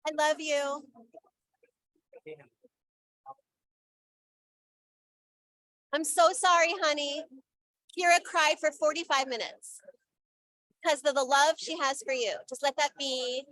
I love you. I'm so sorry, honey. Kira cried for 45 minutes because of the love she has for you. Just let that be.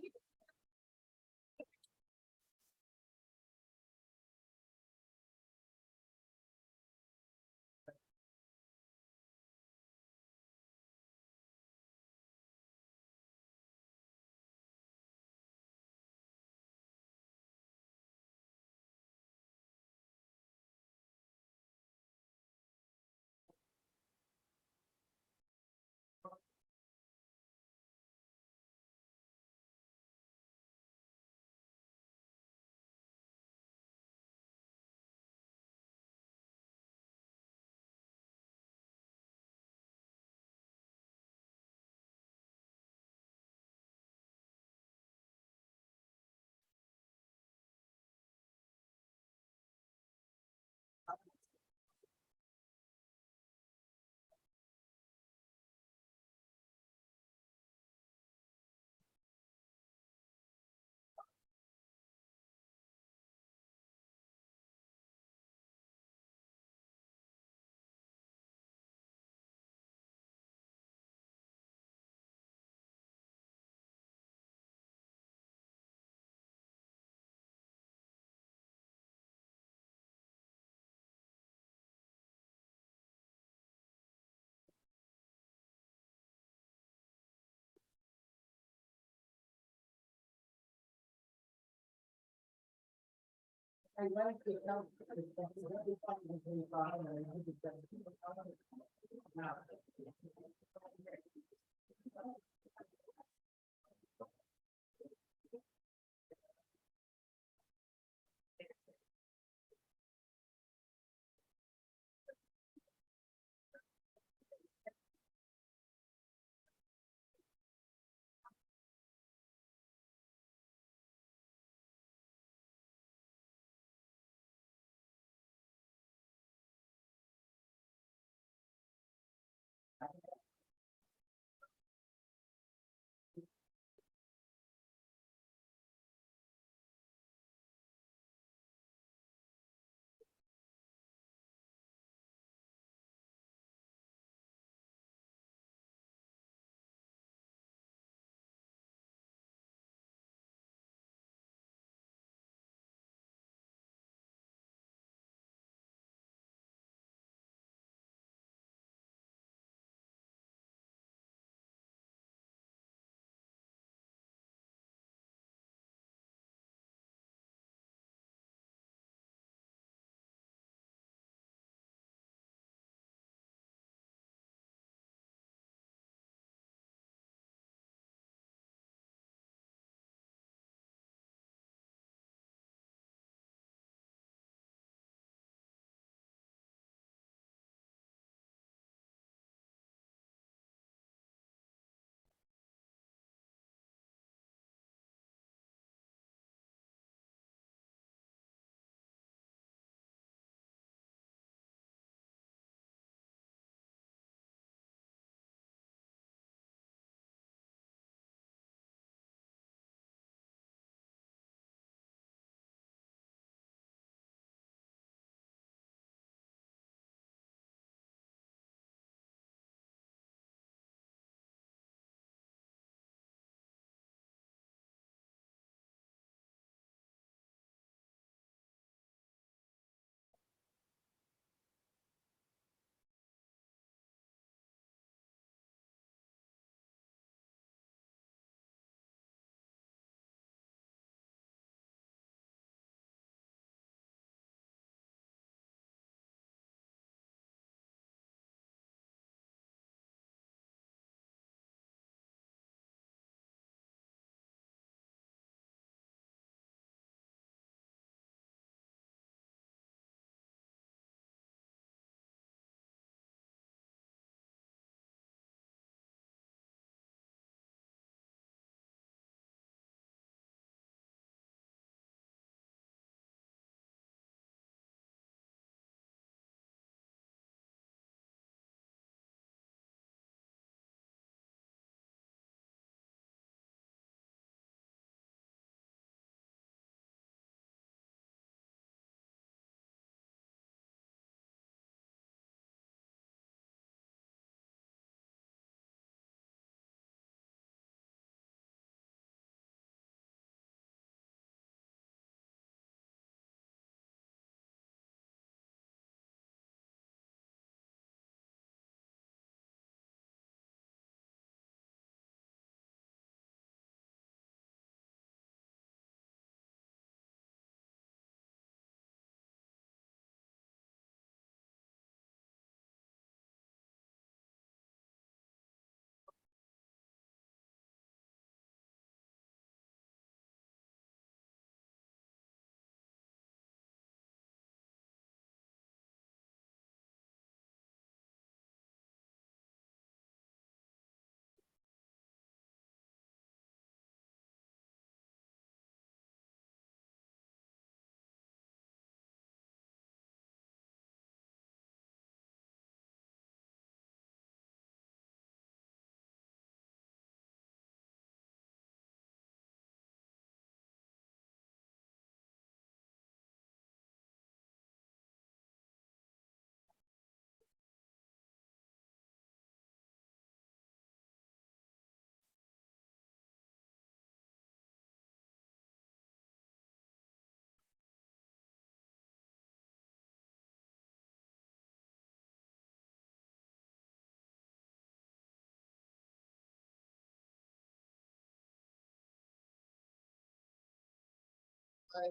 We're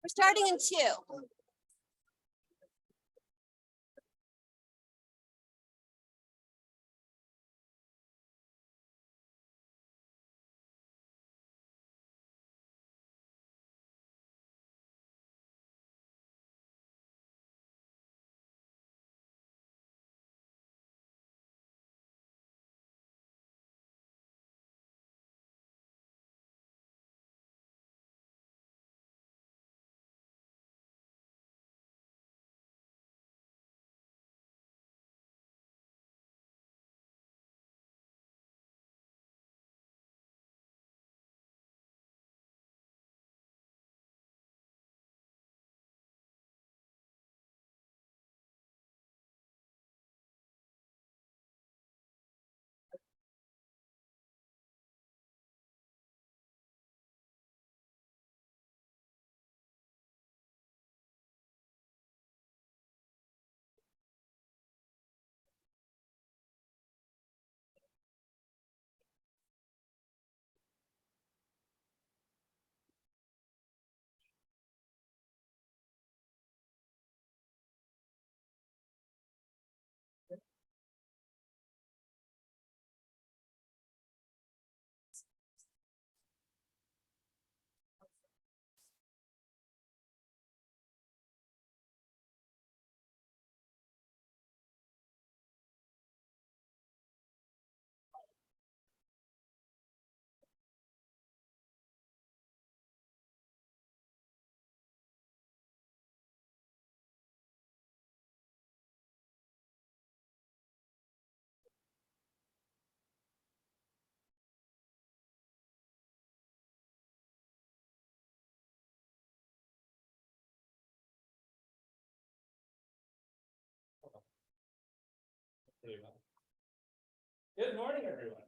starting in 2. Good morning, everyone.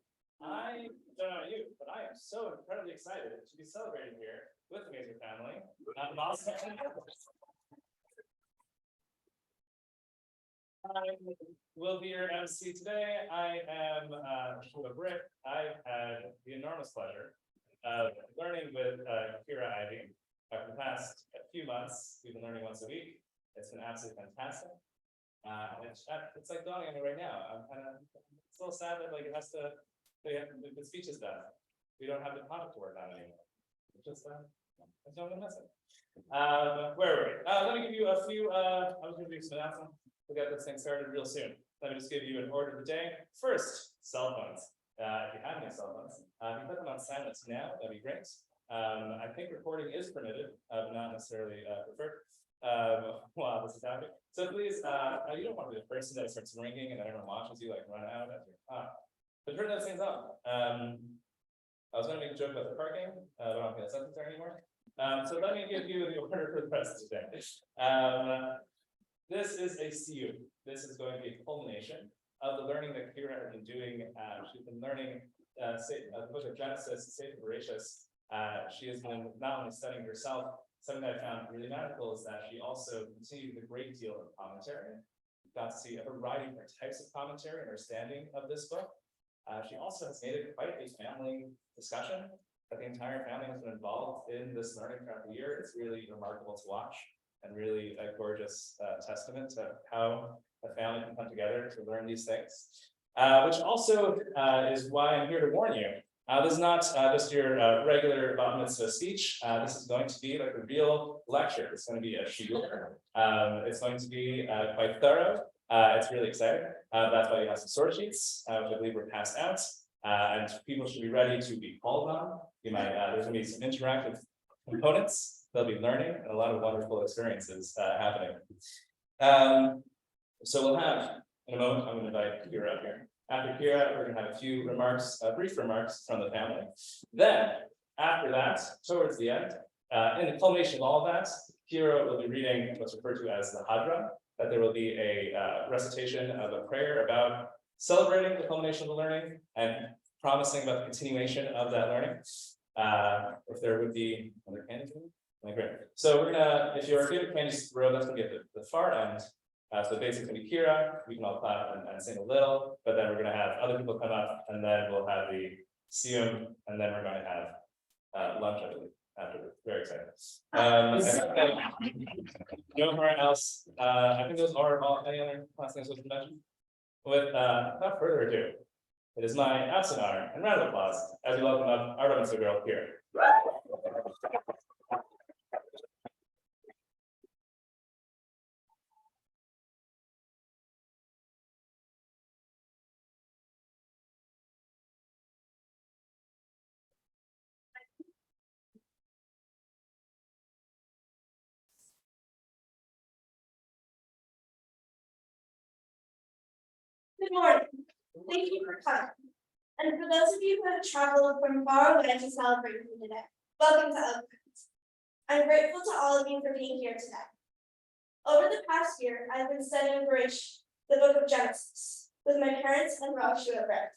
I don't know about you, but I am so incredibly excited to be celebrating here with the Mazer family. I will be your MC today. I am Rick. I've had the enormous pleasure of learning with Kira Ivy for the past few months. We've been learning once a week. It's been absolutely fantastic. It's like dawning on me right now. It's a little sad that like it has to. The speech is done. We don't have the content to work on anymore. It's just that's what I'm missing. Where were we? Let me give you a few. I was going to do some announcements. We'll get this thing started real soon. Let me just give you an order of the day. First, cell phones. If you have any cell phones, if you put them on silence now, that'd be great. I think recording is permitted, but not necessarily preferred. While this is happening. So please, you don't want to be the person that starts ringing and then everyone watches you like run out as you're to turn those things up, I was going to make a joke about the parking, but I don't think that's necessary anymore. So let me give you the order for the rest of today. This is a CU. This is going to be a culmination of the learning that Kira has been doing. She's been learning the book of Genesis, Sefer Bereshis. She has been not only studying herself. Something that I found really magical is that she also continued a great deal of commentary. Got to see a variety of different types of commentary and understanding of this book. She also has made it quite a family discussion. That the entire family has been involved in this learning throughout the year. It's really remarkable to watch and really a gorgeous testament to how a family can come together to learn these things. Which also is why I'm here to warn you. This is not just your regular Bat Mitzvah speech. This is going to be like a real lecture. It's going to be a shiur. It's going to be quite thorough. It's really exciting. That's why you have some source sheets, which I believe were passed out. And people should be ready to be called on. You might, there's going to be some interactive components. They'll be learning and a lot of wonderful experiences happening. So we'll have, in a moment, I'm going to invite Kira up here. After Kira, we're going to have a few remarks, brief remarks from the family. Then, after that, towards the end, in the culmination of all of that, Kira will be reading what's referred to as the Hadra, that there will be a recitation of a prayer about celebrating the culmination of the learning and promising about the continuation of that learning. If there would be another candy, great. So we're gonna, if you're good at candy row, that's gonna be at the far end. So basically gonna be Kira, we can all clap and sing a little, but then we're gonna have other people come up and then we'll have the Siyum, and then we're going to have lunch, I believe, after this. Very exciting. Nowhere else. I think those are all any other last things to mention. Without further ado, it is my absolute honor and round of applause as we welcome up our Mitzvah girl here. Good morning. Thank you for coming. And for those of you who have traveled from far away to celebrate with me today, welcome to Oakland. I'm grateful to all of you for being here today. Over the past year, I've been studying Bereshit, the book of Genesis, with my parents and Rosh Hashanah.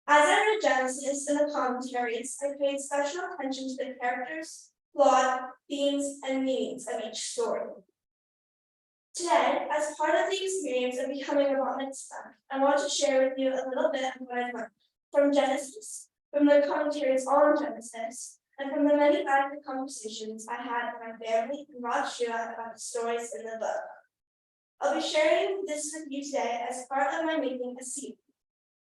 As I read Genesis and the commentaries, I paid special attention to the characters, plot, themes, and meanings of each story. Today, as part of the experience of becoming a Bat Mitzvah, I want to share with you a little bit of what I've learned from Genesis, from the commentaries on Genesis, and from the many active conversations I had with my family and Rosh Hashanah about the stories in the book. I'll be sharing this with you today as part of my making a Siyum.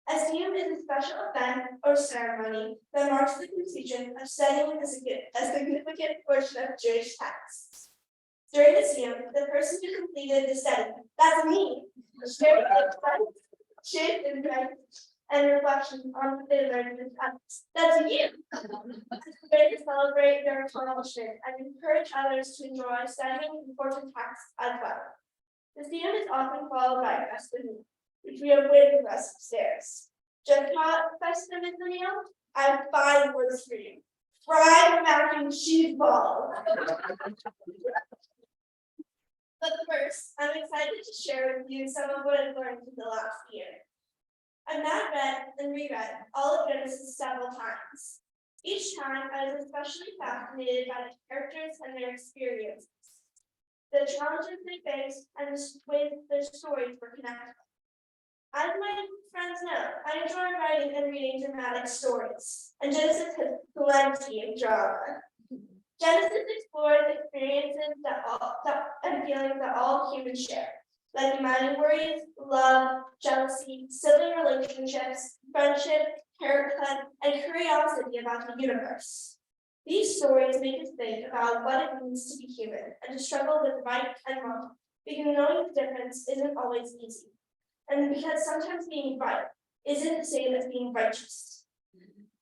A Siyum is a special event or ceremony that marks the completion of studying a significant portion of Jewish texts. During the Siyum, the person who completed the study, that's me, shared insight and reflection on what they learned in the text. That's you. It's a way to celebrate their accomplishment and encourage others to enjoy studying important texts as well. The Siyum is often followed by a festive meal, which we have waiting for us upstairs. Just how festive is the meal? I have 5 words for you. Fried mac and cheese balls. But first, I'm excited to share with you some of what I've learned in the last year. I've now read and reread all of Genesis several times. Each time, I was especially fascinated by the characters and their experiences, the challenges they faced, and the ways their stories were connected. As my friends know, I enjoy writing and reading dramatic stories, and Genesis has plenty of drama. Genesis explores experiences and feelings that all humans share, like imagined worries, love, jealousy, sibling relationships, friendship, parenthood, and curiosity about the universe. These stories make us think about what it means to be human and to struggle with right and wrong, because knowing the difference isn't always easy, and because sometimes being right isn't the same as being righteous.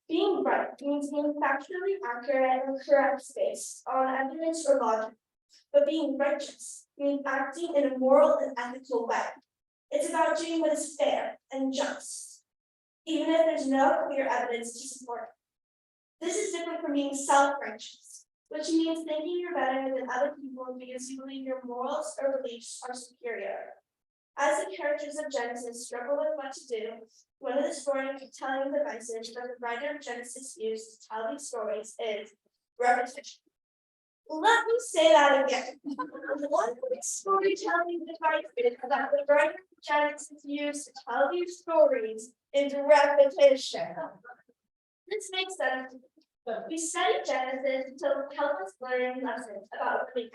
Being right means being factually accurate and correct based on evidence or logic, but being righteous means acting in a moral and ethical way. It's about doing what is fair and just. even if there's no clear evidence to support it. This is different from being self-righteous, which means thinking you're better than other people because you believe your morals or beliefs are superior. As the characters of Genesis struggle with what to do, one of the storytelling devices that the writer of Genesis used to tell these stories is repetition. Let me say that again. One of the storytelling devices that the writer of Genesis used to tell these stories is repetition. This makes sense. We study Genesis to help us learn lessons about living.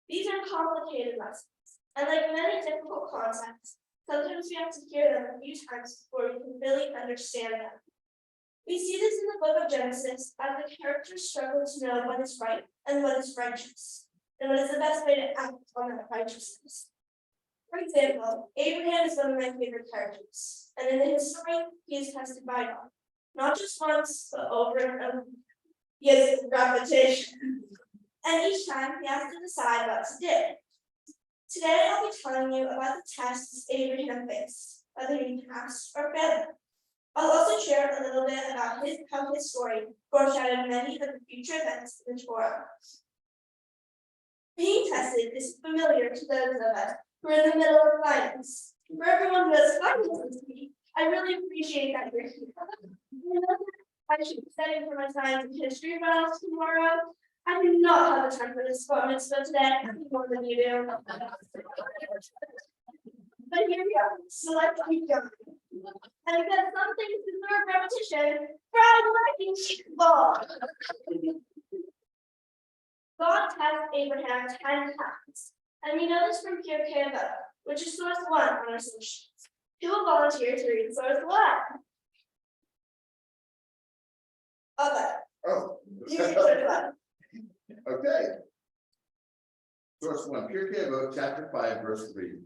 These are complicated lessons, and like many difficult concepts, sometimes we have to hear them a few times before we can really understand them. We see this in the book of Genesis as the characters struggle to know what is right and what is righteous, and what is the best way to act on that righteousness. For example, Abraham is one of my favorite characters, and in his story, he is tested by God. Not just once, but over and over. He has repetition. And each time he has to decide what to do. Today I'll be telling you about the tests Abraham faced, whether he passed or failed. I'll also share a little bit about how his story foreshadowed many of the future events in the Torah. Being tested is familiar to those of us who are in the middle of finance. For everyone who has finance to me, I really appreciate that you're here. I should be studying for my science and history finals tomorrow. I do not have the time for this Mitzvah today, more than you do. But here we are, so let's keep going. And because some things deserve repetition, fried lightning ball. God tests Abraham 10 times, and we know this from Pirkei Avot, which is source 1 on our solutions. Who will volunteer to read source 1? Okay. Oh. You read source 1. Okay. Source 1, Pirkei Avot, chapter 5, verse 3.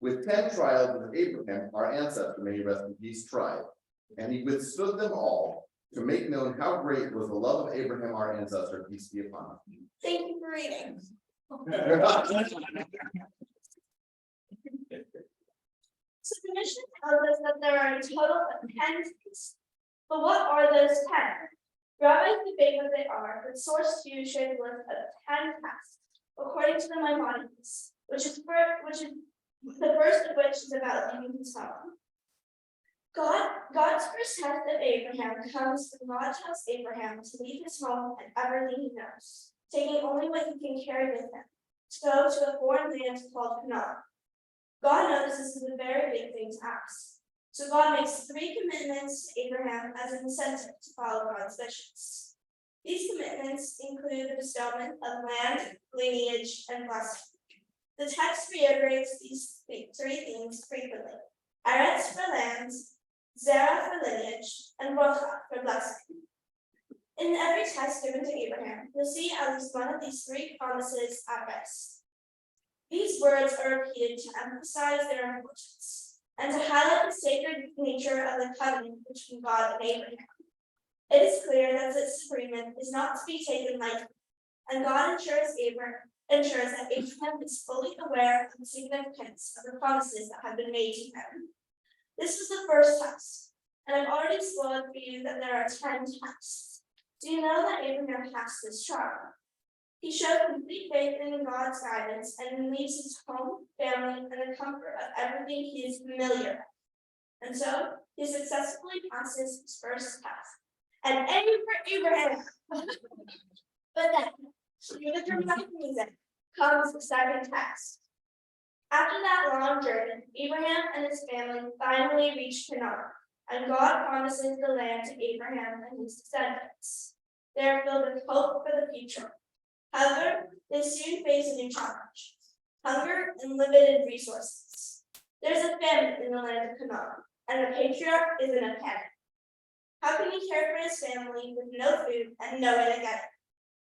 With 10 trials with Abraham, our ancestor, may he rest in peace, tried, and he withstood them all to make known how great was the love of Abraham, our ancestor, peace be upon him. Thank you for reading. So the mission tells us that there are a total of 10 things. But what are those 10? Rabbis debate what they are, but source 2 shares a list of 10 tasks, according to the Maimonides, which is the first of which is about leaving his home. God's first test of Abraham comes when God tells Abraham to leave his home and everything he knows, taking only what he can carry with him, to go to a foreign land called Canaan. God knows this is a very big thing to ask. So God makes 3 commitments to Abraham as an incentive to follow God's wishes. These commitments include the bestowment of land, lineage, and blessing. The text reiterates these 3 things frequently: Eretz for land, Zerah for lineage, and Bracha for blessing. In every test given to Abraham, you'll see at least one of these 3 promises at rest. These words are repeated to emphasize their importance and to highlight the sacred nature of the covenant between God and Abraham. It is clear that this agreement is not to be taken lightly, and God ensures that Abraham is fully aware of the significance of the promises that have been made to him. This was the first test, and I've already spoiled for you that there are 10 tests. Do you know that Abraham passed this trial? He showed complete faith in God's guidance and leaves his home, family, and the comfort of everything he is familiar with. And so he successfully passes his first test. And A for Abraham. But then, through the dramatic music, comes the second test. After that long journey, Abraham and his family finally reach Canaan, and God promises the land to Abraham and his descendants. They are filled with hope for the future. However, they soon face a new challenge: hunger and limited resources. There's a famine in the land of Canaan, and the patriarch is in a panic. How can he care for his family with no food and no way to get it?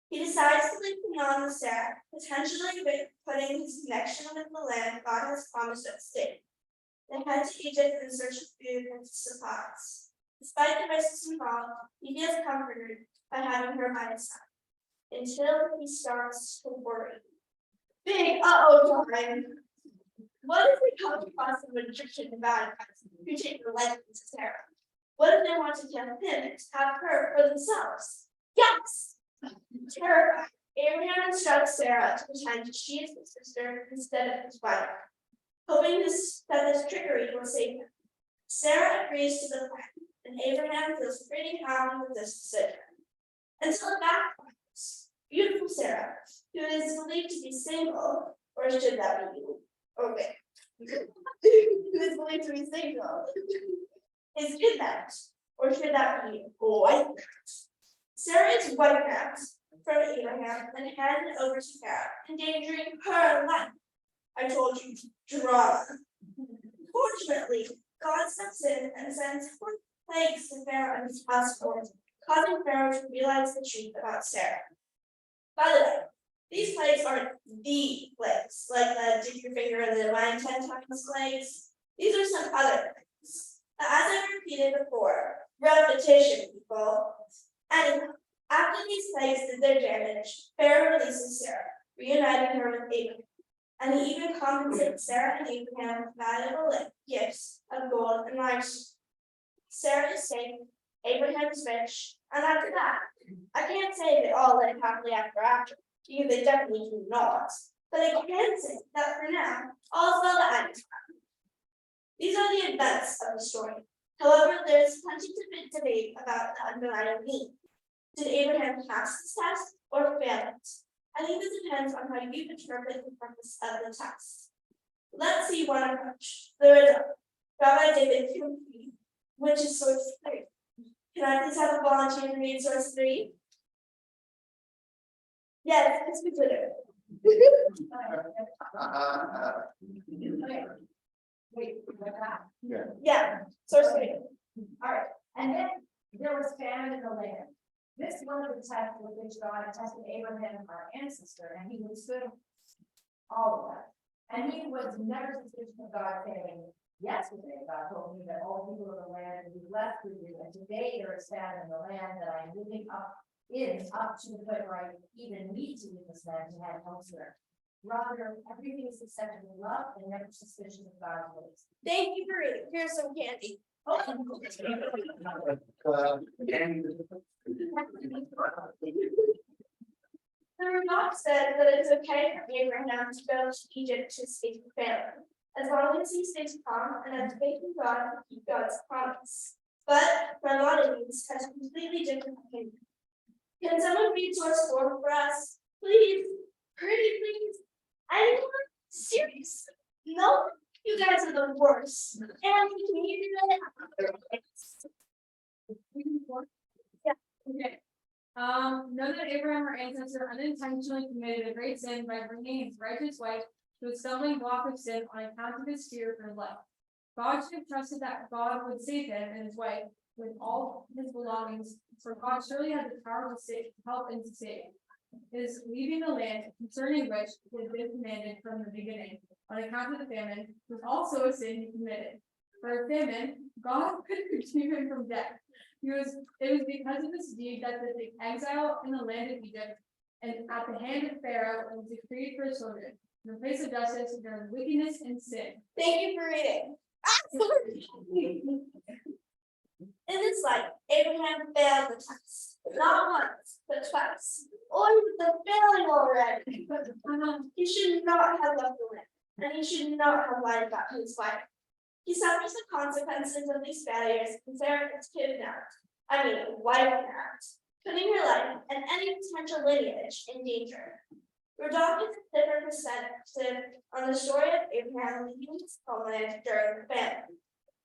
He decides to leave Canaan with Sarah, potentially putting his connection with the land God has promised at stake. They head to Egypt in search of food and supplies. Despite the risks involved, he feels comforted by having her by his side, until he starts to worry. Big uh-oh time. What if they come across some Egyptian Amalekites who take the life to Sarah? What if they want to kill him and have her for themselves? Yes! Terrified, Abraham instructs Sarah to pretend she is his sister instead of his wife, hoping that this trickery will save him. Sarah agrees to the plan, and Abraham feels pretty happy with this decision. Until it backfires. Beautiful Sarah, who is believed to be single, or should that be you? Okay. Who is believed to be single, is kidnapped, or should that be you? Oh, I think. Sarah is kidnapped from Abraham and handed over to Sarah, endangering her life. I told you, drama. Fortunately, God steps in and sends 4 plagues to Pharaoh and his household, causing Pharaoh to realize the truth about Sarah. By the way, these plagues aren't the plagues, like the dip your finger in the wine 10 times plagues. These are some other things. As I repeated before, repetition, people. And after these plagues did their damage, Pharaoh releases Sarah, reuniting her with Abraham. And he even compensates Sarah and Abraham with valuable gifts of gold and livestock. Sarah is safe, Abraham is rich, and after that, I can't say they all lived happily after, because they definitely do not. But I can say that for now, all's well that ends. These are the events of the story. However, there is plenty to debate about the underlying meaning. Did Abraham pass this test or fail it? I think this depends on how you interpret the purpose of the test. Let's see one approach. The result. Rabbi David Kumpy, which is source 3. Can I please have a volunteer to read source 3? Yes, it's completed. Yeah, source 3. All right, and then there was famine in the land. This one of the tests with which God tested Abraham, our ancestor, and he withstood all of that. And he was never suspicious of God, saying, yesterday God told me that all people of the land would be blessed through you, and today there is famine in the land that I am moving up to the point where I even need to leave this land to head elsewhere. Rather, everything is accepted in love and never suspicious of God's ways. Thank you for reading. Here's some candy. The Rabbah said that it's okay for Abraham to go to Egypt to escape the famine, as long as he stays calm and has faith in God to keep God's promise. But Maimonides has a completely different opinion. Can someone read source 4 for us? Please, pretty please. Anyone? Serious? No, you guys are the worst. And can you do that? Yeah. Okay. Know that Abraham, our ancestor, unintentionally committed a great sin by bringing his righteous wife to a stumbling block of sin on account of his fear for his life. God should have trusted that God would save him and his wife with all his belongings, for God surely had the power to help and to save. It is leaving the land concerning which he had been commanded from the beginning, on account of the famine, was also a sin he committed. For a famine, God could redeem him from death. It was because of this deed that the exile in the land of Egypt and at the hand of Pharaoh was decreed for his children. In the place of justice, there was wickedness and sin. Thank you for reading. In this life, Abraham failed the test. Not once, but twice. Oh, the failing already. He should not have left the land, and he should not have lied about his wife. He suffers the consequences of these failures, and Sarah is kidnapped. Wife-napped, putting her life and any potential lineage in danger. Radak has a different perspective on the story of Abraham leaving his homeland during the famine.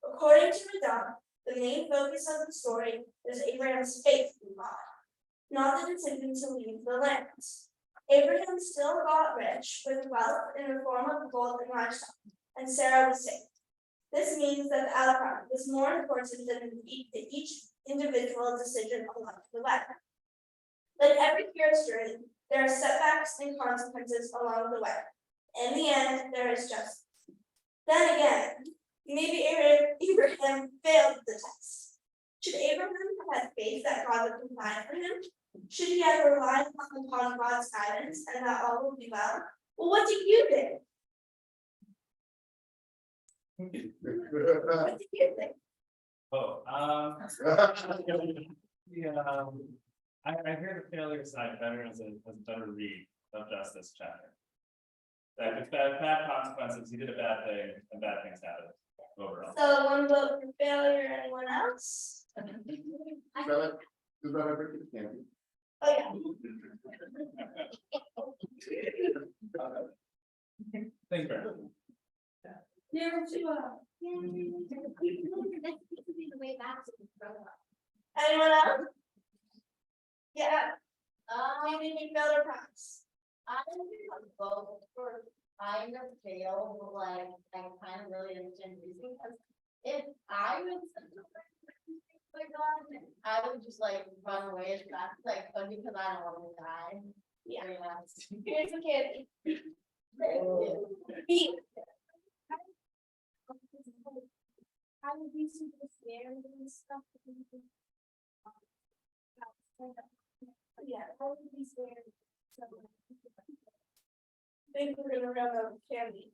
According to Radak, the main focus of the story is Abraham's faith in God, not the decision to leave the land. Abraham still got rich with wealth in the form of gold and livestock, and Sarah was safe. This means that the outcome is more important than each individual decision along the way. Like every hero's journey, there are setbacks and consequences along the way. In the end, there is justice. Then again, maybe Abraham failed the test. Should Abraham have had faith that God would provide for him? Should he have relied upon God's guidance and that all would be well? Well, what do you think? What's the cute thing? Oh, yeah, I hear the failure side better as a better read of just this chapter. That if bad consequences, he did a bad thing and bad things happen overall. So one vote for failure, anyone else? Does that ever get candy? Oh, yeah. Thank you very much. Anyone else? Yeah. Maybe you failed or pass. I'm both for kind of fail, but like I kind of really understand reasoning because if I was like I would just like run away as fast as I could because I don't want to die. Yeah. Yeah. Here's the candy. Thank you. Beat. I would be super scared and stuff. Yeah. I would be scared. I think we're gonna run out of candy.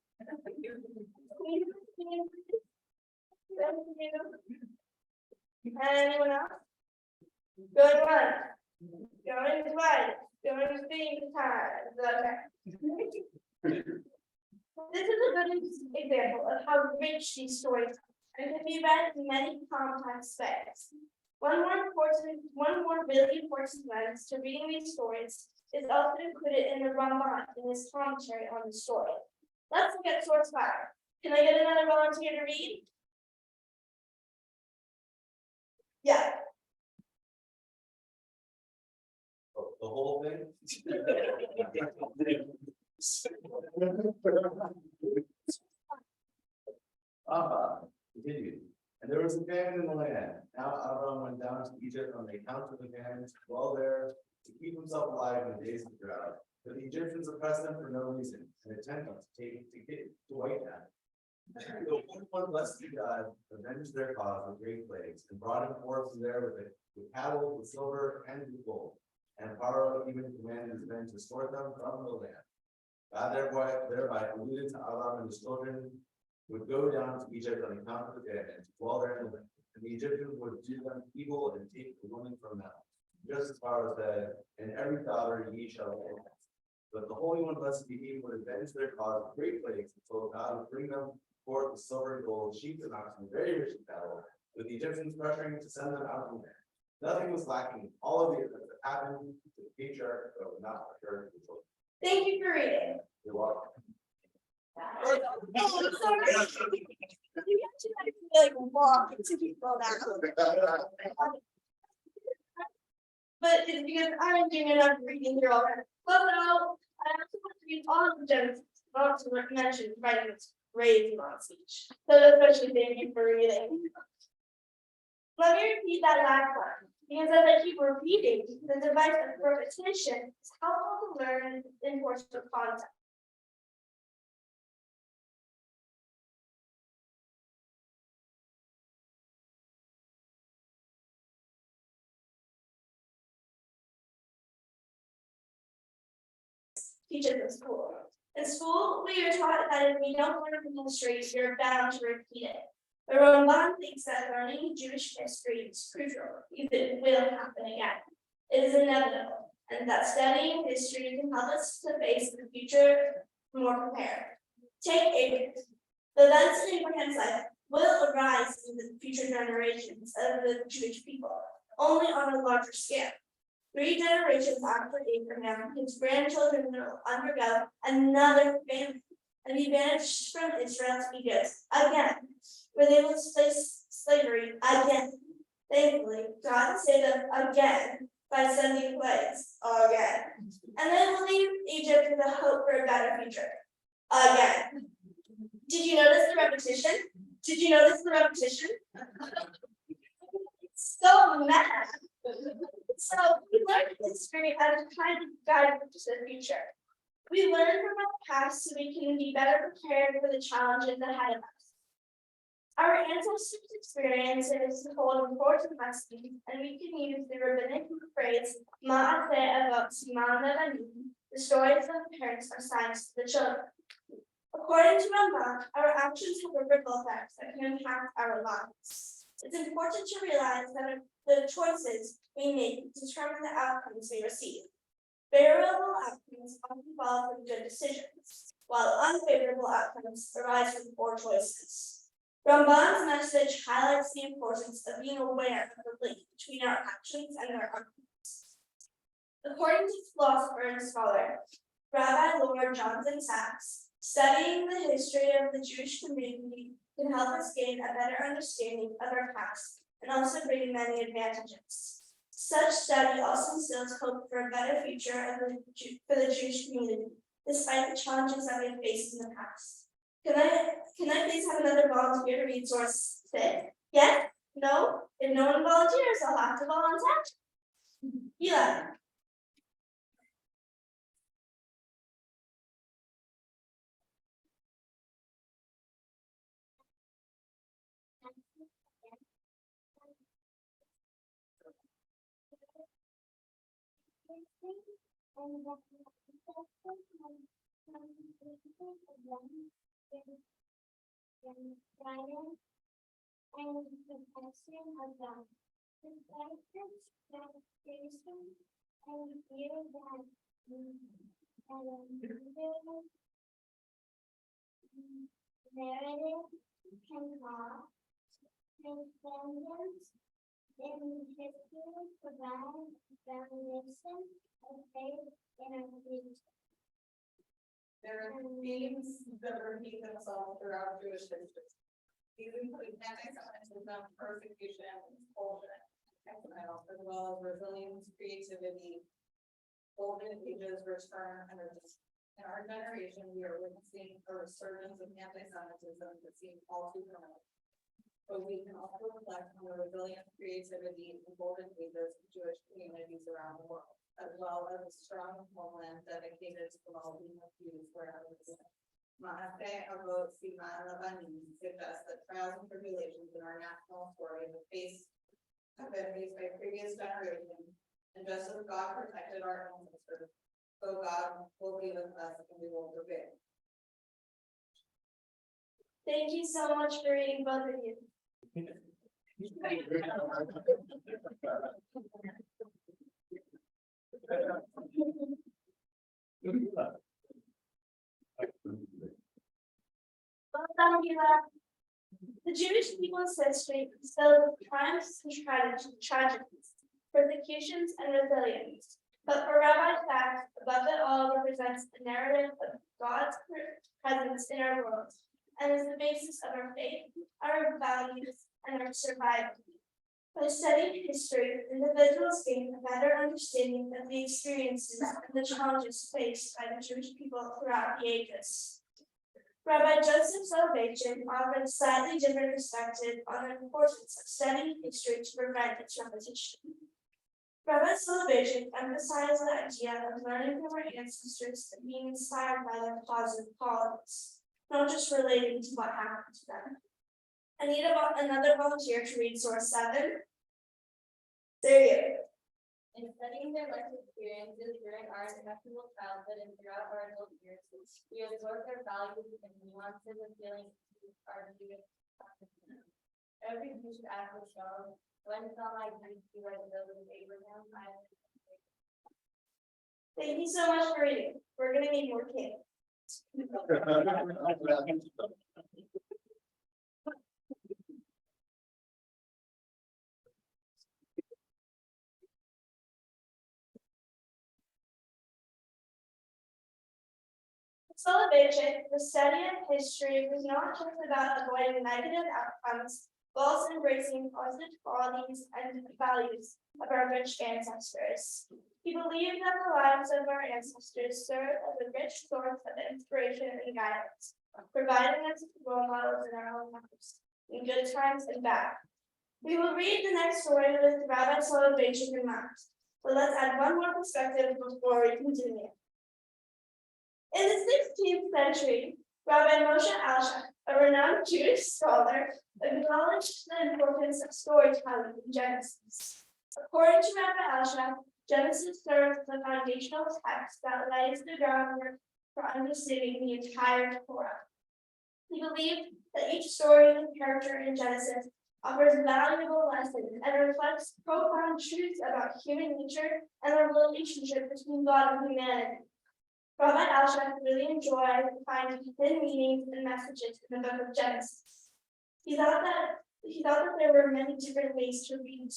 Anyone else? Good one. Going twice. Going to see time. This is a good example of how rich these stories are and can be read in many complex ways. One more really important lens to reading these stories is also included in the Ramban in his commentary on the story. Let's look at source 5. Can I get another volunteer to read? Yeah. The whole thing? Continued. And there was a famine in the land. Now Abram went down to Egypt on the account of the famine to dwell there to keep himself alive in the days of drought. But the Egyptians oppressed them for no reason and attempted to get to wipe them. The one blessed God avenged their cause with great plagues and brought him forth from there with cattle, with silver, and with gold. And Pharaoh even commanded his men to sort them from the land. God thereby alluded to Abram and his children would go down to Egypt on account of the famine to dwell there in the land. And the Egyptians would do them evil and take the woman from them. Just as Pharaoh said, and every daughter ye shall have. But the Holy One, blessed be he, would avenge their cause with great plagues until God would bring them forth with silver and gold, sheep and oxen, very rich in cattle, with the Egyptians pressuring to send them out of the land. Nothing was lacking. All of the events that happened to the patriarch, but was not occurred to the children. Thank you for reading. You're welcome. You actually like walk into people now. But it's because I'm doing enough reading here already. But no, I also want to read all of the Genesis, not to mention writing this crazy long speech. So especially thank you for reading. Let me repeat that last one, because as I keep repeating, the device of repetition is helpful to learn the importance of concept. Teachers in school. In school, we are taught that if we don't learn from history, we are bound to repeat it. The Ramban thinks that learning Jewish history is crucial, if it will happen again. It is inevitable, and that studying history can help us to face the future more prepared. Take Abraham. The events in Abraham's life will arise in the future generations of the Jewish people, only on a larger scale. 3 generations after Abraham, his grandchildren will undergo another famine and be banished from Israel to Egypt again, where they will face slavery again. Thankfully, God saved them again by sending plagues again. And then will leave Egypt with a hope for a better future again. Did you notice the repetition? Did you notice the repetition? So mad. So we learned history as a kind of guide to the future. We learn from our past so we can be better prepared for the challenges ahead of us. Our ancestors' experiences hold important lessons, and we can use the rabbinic phrase "Ma'aseh avot siman levanim." The stories of parents are signs to the children. According to Ramban, our actions have a ripple effect that can impact our lives. It's important to realize that the choices we make determine the outcomes we receive. Favorable outcomes often follow from good decisions, while unfavorable outcomes arise from poor choices. Ramban's message highlights the importance of being aware of the link between our actions and our outcomes. According to philosopher and scholar Rabbi Lord Jonathan Sachs, studying the history of the Jewish community can help us gain a better understanding of our past and also bring many advantages. Such study also instills hope for a better future for the Jewish community, despite the challenges that we faced in the past. Can I please have another volunteer to read source 6? Yes? No? If no one volunteers, I'll have to volunteer. Eli. Narrative can cause transcendence in history, provide foundation of faith in our future. There are themes that repeat themselves throughout Jewish history. These include anti-Semitism, persecution, expulsion, exile, as well as resilience, creativity, golden ages, return, and resistance. In our generation, we are witnessing a resurgence of anti-Semitism that seems all too familiar. But we can also reflect on the resilience, creativity, and golden ages of Jewish communities around the world, as well as a strong homeland dedicated to the well-being of Jews wherever they live. Ma'aseh Avot Siman Rabbanim suggests that trials and tribulations in our national story have been faced by previous generations, and just as God protected our ancestors, so God will be with us and we will prevail. Thank you so much for reading, both of you. Well done, Gila. The Jewish people's history is filled with triumphs and tragedies, persecutions, and resilience. But for Rabbi Sachs, above it all represents the narrative of God's presence in our world and is the basis of our faith, our values, and our survival. By studying history, individuals gain a better understanding of the experiences and the challenges faced by the Jewish people throughout the ages. Rabbi Joseph Soloveitchik offered a slightly different perspective on the importance of studying history to prevent its repetition. Rabbi Soloveitchik emphasized the idea of learning from our ancestors and being inspired by their positive qualities, not just relating to what happened to them. I need another volunteer to read source 7. There you go. In studying their life experiences during our intellectual childhood and throughout our adult years, we absorb their values and nuances of feelings into our Jewish consciousness. Every Jewish act will show, when shall I greet you like those of Abraham? Thank you so much for reading. We're going to need more kids. Soloveitchik, the study of history was not just about avoiding negative outcomes, but also embracing positive qualities and values of our rich ancestors. He believed that the lives of our ancestors serve as a rich source of inspiration and guidance, providing us with role models in our own lives, in good times and bad. We will read the next story with Rabbi Soloveitchik in mind, but let's add one more perspective before we continue. In the 16th century, Rabbi Moshe Alshach, a renowned Jewish scholar, acknowledged the importance of storytelling in Genesis. According to Rabbi Alshach, Genesis serves as the foundational text that lays the groundwork for understanding the entire Torah. He believed that each story and character in Genesis offers valuable lessons and reflects profound truths about human nature and the relationship between God and humanity. Rabbi Alshak really enjoyed finding hidden meanings and messages in the book of Genesis. He thought that there were many different ways to read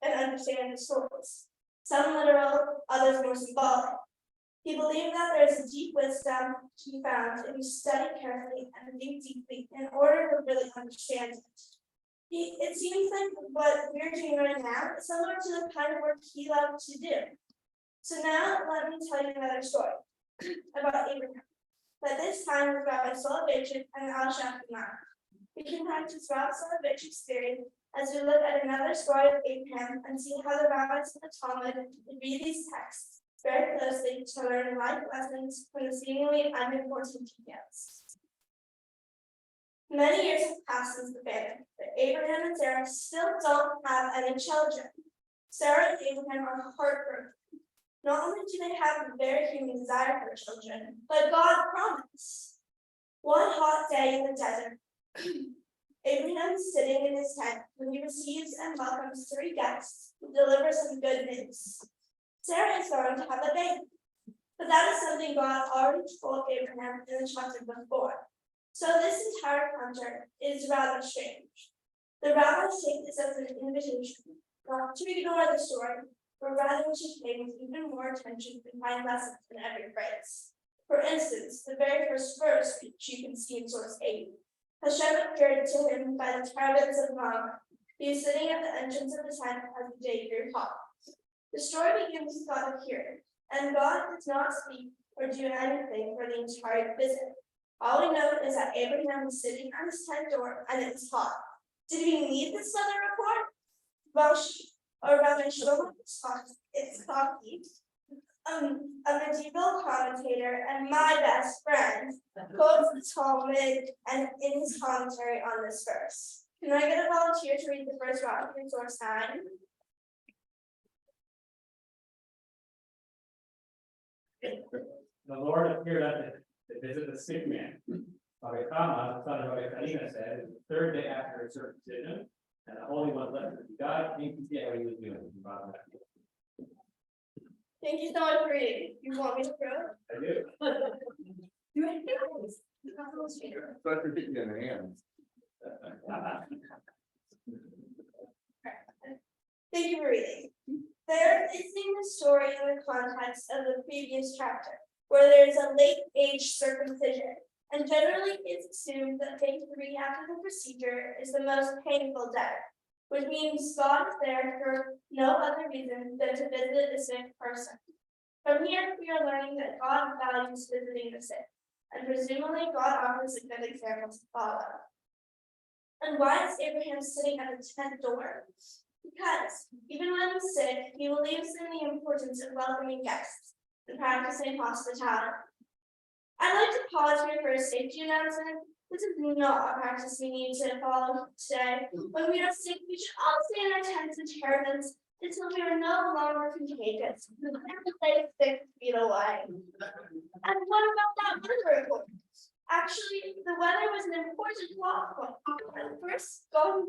and understand the stories, some literal, others more symbolic. He believed that there is a deep wisdom to be found if you study carefully and think deeply in order to really understand it. It seems like what we're doing right now is similar to the kind of work he loved to do. So now let me tell you another story about Abraham. But this time with Rabbi Soloveitchik and Al Shafimah. We can practice Rabbi Soloveitchik's theory as we look at another story of Abraham and see how the rabbis of the Talmud read these texts very closely to learn life lessons from the seemingly unimportant details. Many years have passed since the famine, but Abraham and Sarah still don't have any children. Sarah and Abraham are heartbroken. Not only do they have a very human desire for children, but God promised. One hot day in the desert, Abraham is sitting in his tent when he receives and welcomes 3 guests who deliver some good news. Sarah is going to have a baby, but that is something God already told Abraham in the chapter before. So this entire encounter is rather strange. The rabbis take this as an invitation not to ignore the story, but rather to pay even more attention and find lessons in every phrase. For instance, the very first verse, which you can see in source 8, Hashem appeared to him by the terebinths of Mamre. He was sitting at the entrance of the tent as the day grew hot. The story begins with God appearing, and God does not speak or do anything for the entire visit. All we know is that Abraham was sitting at his tent door and it was hot. Did we need this other report? Well, Rabbi Shlomo Itzhaki, a medieval commentator and my best friend, quotes the Talmud and in his commentary on this verse. Can I get a volunteer to read the first round from source 9? The Lord appeared to visit the sick man. Rabbi Kama, the son of Rabbi Kalina, said, it was the 3rd day after his circumcision, and the Holy One left him. God came to see how he was doing. He brought him back. Thank you so much for reading. You want me to prove? I do. Start to hit you in the hands. Thank you for reading. They're placing the story in the context of the previous chapter, where there is a late age circumcision, and generally it's assumed that day 3 after the procedure is the most painful day, which means God is there for no other reason than to visit a sick person. From here, we are learning that God values visiting the sick, and presumably God offers a good example to follow. And why is Abraham sitting at the tent door? Because even when he's sick, he believes in the importance of welcoming guests and practicing hospitality. I'd like to pause here for a safety announcement. This is not a practice we need to follow today. When we are sick, we should all stay in our tents and terebinths until we are no longer contagious and stay 6 feet away. And what about that weather report? Actually, the weather was an important plot point. At first, God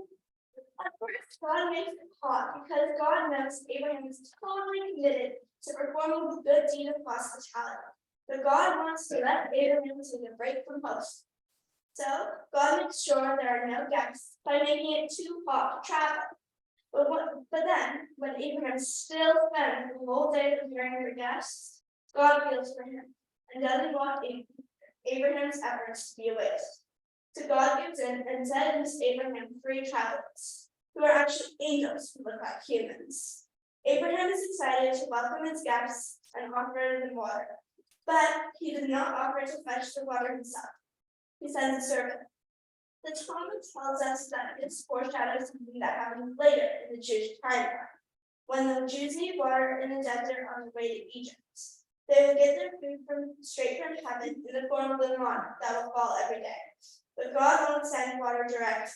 makes it hot because God knows Abraham is totally committed to performing the good deed of hospitality. But God wants to let Abraham take a break from hosting. So God makes sure there are no guests by making it too hot to travel. But then, when Abraham still spends the whole day preparing for guests, God feels for him and doesn't want Abraham's efforts to be a waste. So God gives in and sends Abraham 3 travelers, who are actually angels who look like humans. Abraham is excited to welcome his guests and offer them water, but he does not offer to fetch the water himself. He sends a servant. The Talmud tells us that this foreshadows something that happens later in the Jewish timeline, when the Jews need water in the desert on the way to Egypt. They will get their food straight from heaven in the form of the manna that will fall every day. But God won't send water direct.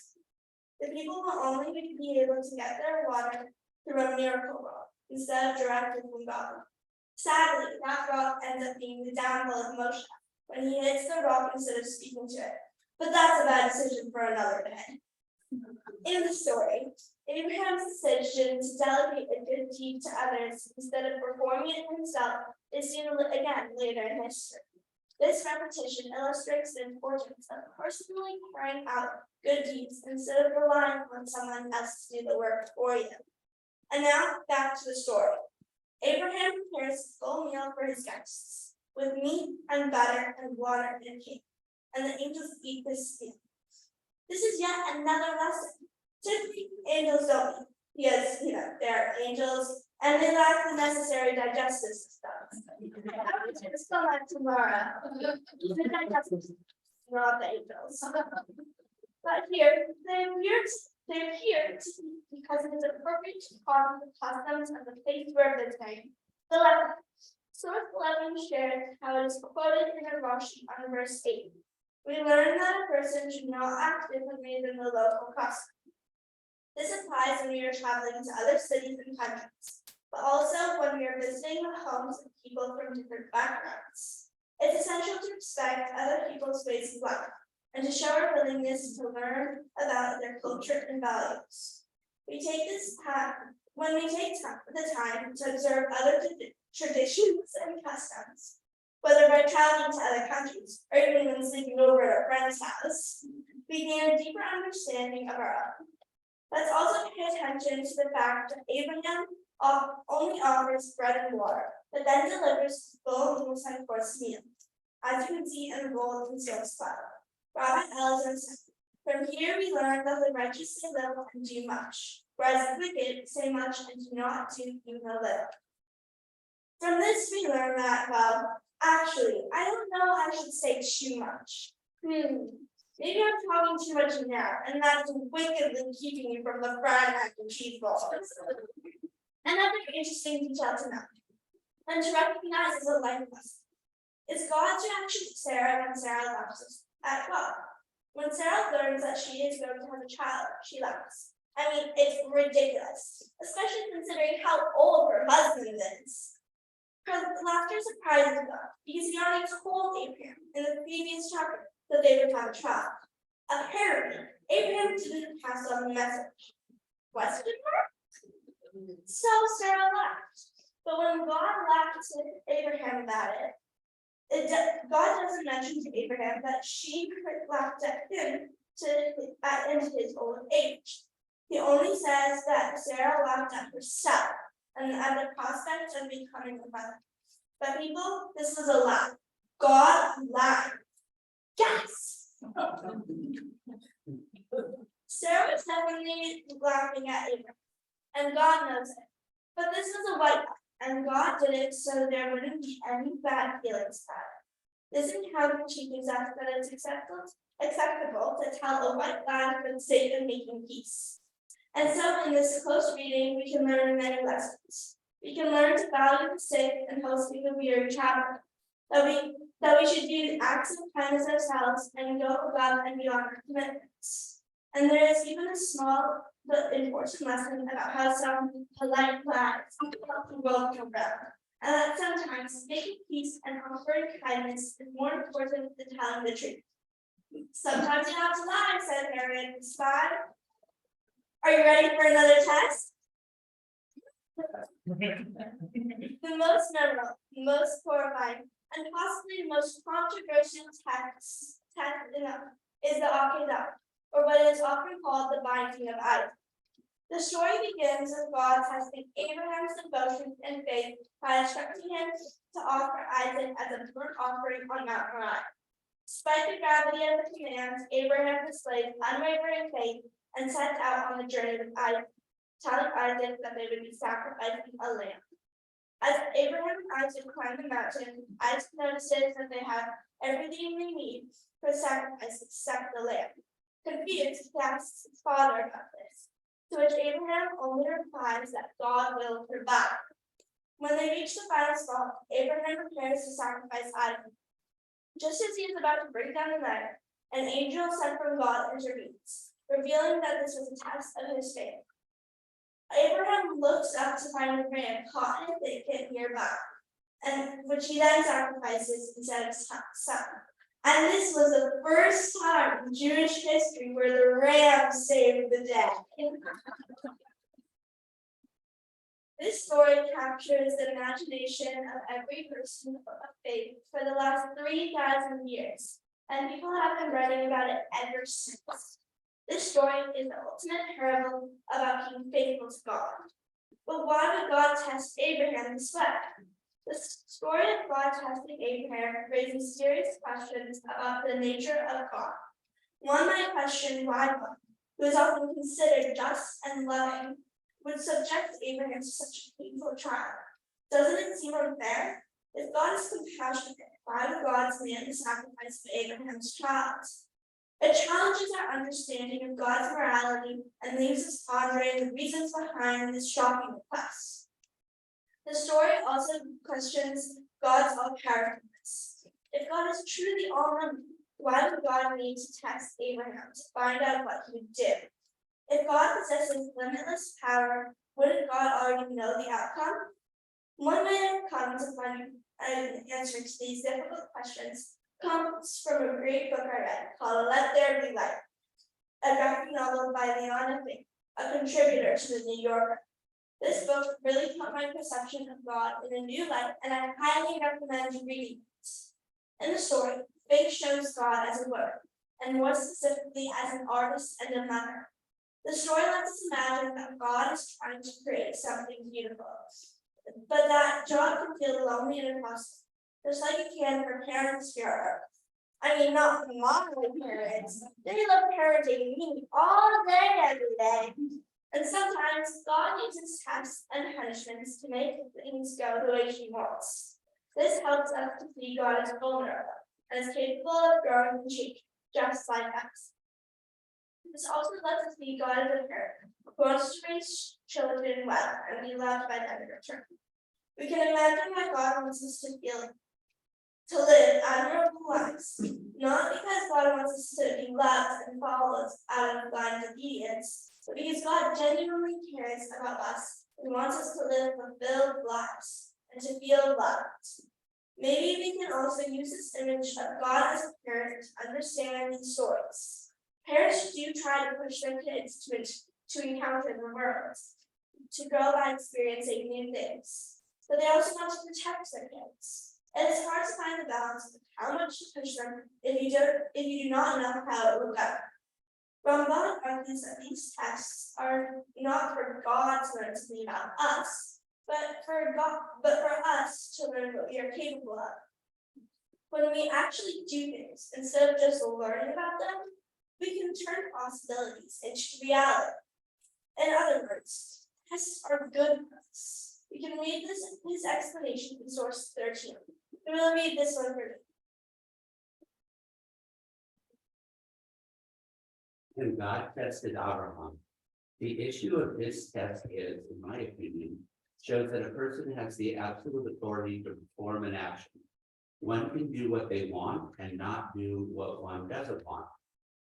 The people will only be able to get their water through a miracle rock instead of directly from God. Sadly, that rock ends up being the downfall of Moshe when he hits the rock instead of speaking to it. But that's a bad decision for another day. In the story, Abraham's decision to delegate a good deed to others instead of performing it himself is seen again later in history. This repetition illustrates the importance of personally carrying out good deeds instead of relying on someone else to do the work for you. And now back to the story. Abraham prepares a full meal for his guests, with meat and butter and water and cake, and the angels eat this meal. This is yet another lesson. Typically, angels don't eat, because, they're angels, and they lack the necessary digestive systems. I want to explain that tomorrow. The digestive system, not the angels. But here, they're here to eat because it is appropriate to follow the customs of the place where they're staying. The letter. Source 11 shared how it is quoted in a Rashi on verse 8. We learn that a person should not act differently than the local custom. This applies when we are traveling to other cities and countries, but also when we are visiting the homes of people from different backgrounds. It's essential to respect other people's ways of life and to show our willingness to learn about their culture and values. When we take the time to observe other traditions and customs, whether by traveling to other countries or even when sleeping over at a friend's house, we gain a deeper understanding of our own. Let's also pay attention to the fact that Abraham only offers bread and water, but then delivers full multi-course meal, as you can see in the bold and sales file. Rabbi Elazar said, from here we learn that the righteous say little and do much, whereas the wicked say much and do not do even a little. From this we learn that, well, actually, I don't know I should say too much. Maybe I'm talking too much now, and that's wickedly keeping you from the fried mac and cheese balls. Another interesting detail to note, and to recognize as a life lesson, is God's reaction to Sarah when Sarah laughs at God. When Sarah learns that she is going to have a child, she laughs. I mean, it's ridiculous, especially considering how old her husband is. Her laughter surprises God because he already told Abraham in the previous chapter that they would have a child. Apparently, Abraham didn't pass on the message. Question mark? So Sarah laughed. But when God laughed to Abraham about it, God doesn't mention to Abraham that she laughed at him in his old age. He only says that Sarah laughed at herself and at the prospect of becoming a mother. But people, this was a lie. God lied. Yes! Sarah was definitely laughing at Abraham, and God knows it. But this was a white lie, and God did it so there wouldn't be any bad feelings about it. This encounter teaches us that it's acceptable to tell a white lie for the sake of making peace. And so in this close reading, we can learn many lessons. We can learn to value the sick and hosting the weary traveler, that we should do acts of kindness ourselves and go above and beyond our commitments. And there is even a small but important lesson about how some polite lies help the world come round, and that sometimes making peace and offering kindness is more important than telling the truth. Sometimes you have to lie, said Harriet the spy. Are you ready for another test? The most memorable, most horrifying, and possibly the most controversial text is the Akedah, or what is often called the binding of Isaac. The story begins with God testing Abraham's devotion and faith by instructing him to offer Isaac as a burnt offering on Mount Moriah. Despite the gravity of the commands, Abraham displayed unwavering faith and set out on the journey with Isaac, telling Isaac that they would be sacrificing a lamb. As Abraham and Isaac climbed the mountain, Isaac notices that they have everything they need for sacrifice except the lamb. Confused, he asks his father about this, to which Abraham only replies that God will provide. When they reach the final spot, Abraham prepares to sacrifice Isaac. Just as he is about to bring down the knife, an angel sent from God intervenes, revealing that this was a test of his faith. Abraham looks up to find a ram caught in a thicket nearby, and which he then sacrifices instead of his son. And this was the first time in Jewish history where the ram saved the day. This story captures the imagination of every person of faith for the last 3,000 years, and people have been writing about it ever since. This story is the ultimate parable about being faithful to God. But why would God test Abraham this way? The story of God testing Abraham raises serious questions about the nature of God. One might question why God, who is often considered just and loving, would subject Abraham to such a painful trial. Doesn't it seem unfair? If God is compassionate, why would God demand the sacrifice of Abraham's child? It challenges our understanding of God's morality and leaves us pondering the reasons behind this shocking request. The story also questions God's all-powerfulness. If God is truly all-knowing, why would God need to test Abraham to find out what he would do? If God possesses limitless power, wouldn't God already know the outcome? One way I've come to find an answer to these difficult questions comes from a great book I read called Let There Be Light, a graphic novel by Leon Fink, a contributor to the New Yorker. This book really put my perception of God in a new light, and I highly recommend reading it. In the story, Fink shows God as a word, and more specifically as an artist and a mother. The story lets us imagine that God is trying to create something beautiful, but that job can feel lonely and impossible, just like it can for parents here on Earth. I mean, not for modern parents. They love parenting me all day, every day. And sometimes God uses tests and punishments to make things go the way He wants. This helps us to see God as vulnerable and is capable of growing and changing, just like us. This also lets us see God as a parent who wants to raise children well and be loved by them in return. We can imagine how God wants us to live admirable lives, not because God wants us to be loved and follow us out of blind obedience, but because God genuinely cares about us and wants us to live fulfilled lives and to feel loved. Maybe we can also use this image of God as a parent to understand these stories. Parents do try to push their kids to encounter the world, to grow by experiencing new things, but they also want to protect their kids. And it's hard to find the balance of how much to push them if you do not know how it will go. Ramban argues that these tests are not for God to learn something about us, but for us to learn what we are capable of. When we actually do things instead of just learning about them, we can turn possibilities into reality. In other words, tests are good for us. We can read his explanation in source 13. I'm going to read this one for you. And God tested Abraham. The issue of this test is, in my opinion, shows that a person has the absolute authority to perform an action. One can do what they want and not do what one doesn't want.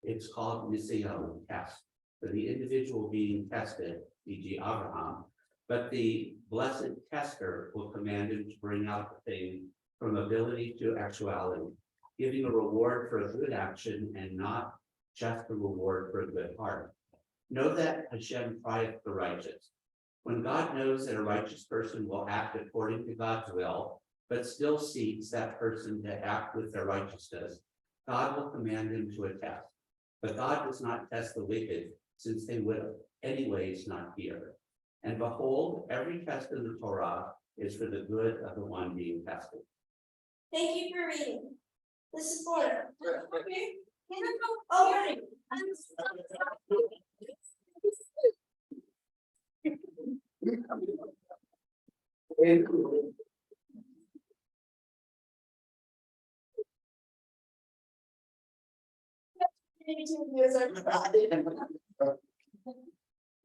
It's called Mitzvah test for the individual being tested, e.g. Abraham, but the blessed tester will command him to bring out the thing from ability to actuality, giving a reward for a good action and not just a reward for a good heart. Know that Hashem trieth the righteous. When God knows that a righteous person will act according to God's will, but still seeks that person to act with their righteousness, God will command him to a test. But God does not test the wicked, since they would anyways not hear. And behold, every test in the Torah is for the good of the one being tested. Thank you for reading. This is Florida. Okay. Oh, right.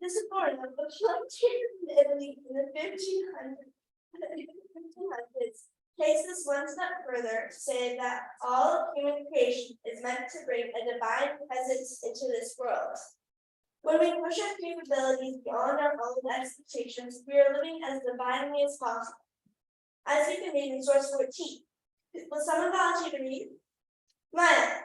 This is Florida, but frontier in Italy in the 1500s takes this one step further to say that all of human creation is meant to bring a divine presence into this world. When we push our capabilities beyond our own expectations, we are living as divinely as possible. As you can read in source 14. Will someone volunteer to read? Maya.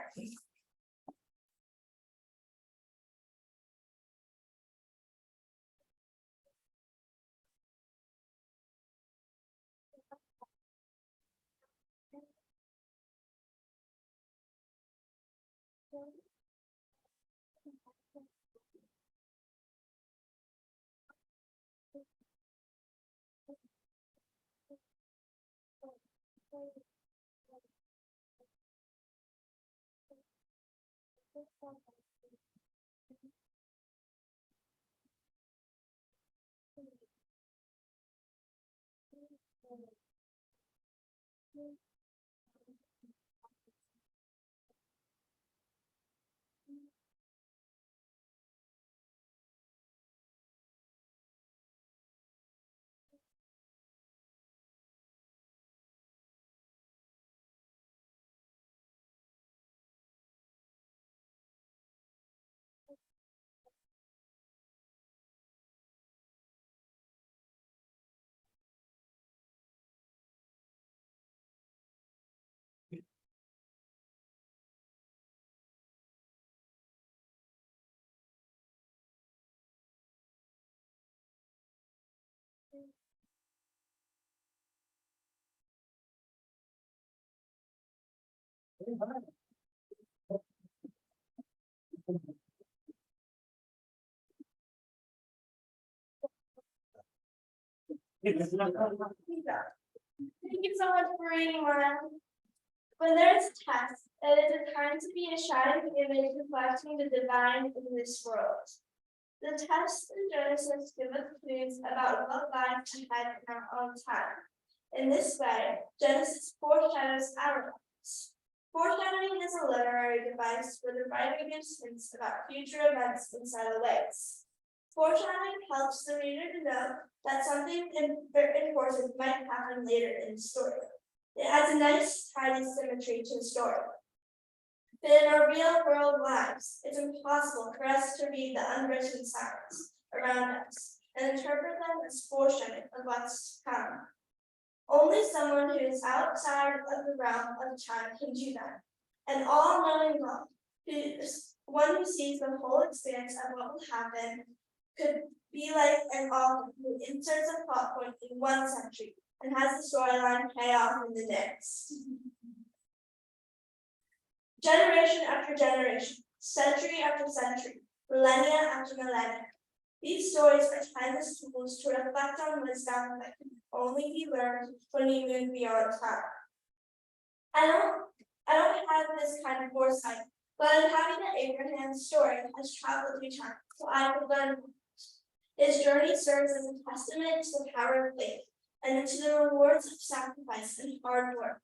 Thank you so much for reading, Maya. When there is a test, it is a time to be a shining image reflecting the divine in this world. The text in Genesis give us clues about what lies ahead in our own time. In this way, Genesis foreshadows our lives. Foreshadowing is a literary device where the writer gives hints about future events in subtle ways. Foreshadowing helps the reader to know that something important might happen later in the story. It adds a nice, tidy symmetry to the story. But in our real world lives, it's impossible for us to read the unwritten signs around us and interpret them as foreshadowing of what's to come. Only someone who is outside of the realm of time can do that. An all-knowing God, one who sees the whole expanse of what will happen, could be like an author who inserts a plot point in one century and has the storyline pay off in the next. Generation after generation, century after century, millennia after millennia. These stories are timeless tools to reflect on wisdom that can only be learned when you move beyond time. I don't have this kind of foresight, but I'm happy that Abraham's story has traveled through time, so I could learn from it. His journey serves as a testament to the power of faith and to the rewards of sacrifice and hard work.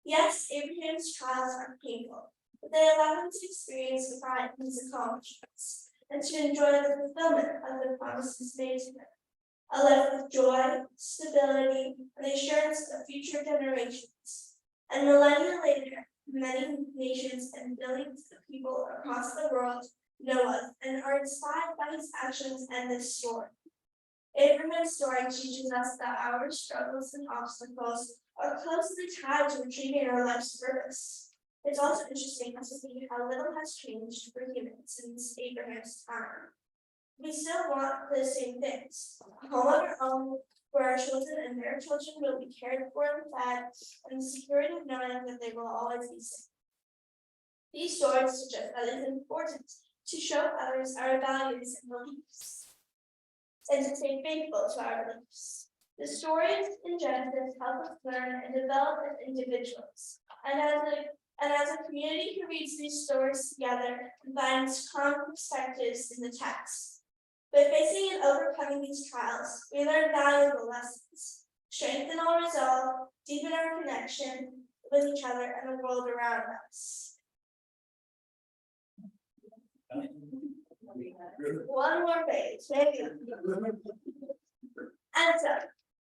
Yes, Abraham's trials are painful, but they allow him to experience the pride in his accomplishments and to enjoy the fulfillment of the promises made to him. A life with joy, stability, and the assurance of future generations. And millennia later, many nations and billions of people across the world know of and are inspired by his actions and this story. Abraham's story teaches us that our struggles and obstacles are closely tied to achieving our life's purpose. It's also interesting to see how little has changed for humans since Abraham's time. We still want the same things: a home of our own, where our children and their children will be cared for and fed, and the security of knowing that they will always be safe. These stories suggest that it is important to show others our values and beliefs, and to stay faithful to our beliefs. The stories in Genesis help us learn and develop as individuals, and as a community who reads these stories together and finds common perspectives in the text. By facing and overcoming these trials, we learn valuable lessons, strengthen our resolve, deepen our connection with each other and the world around us. One more page, maybe. And so,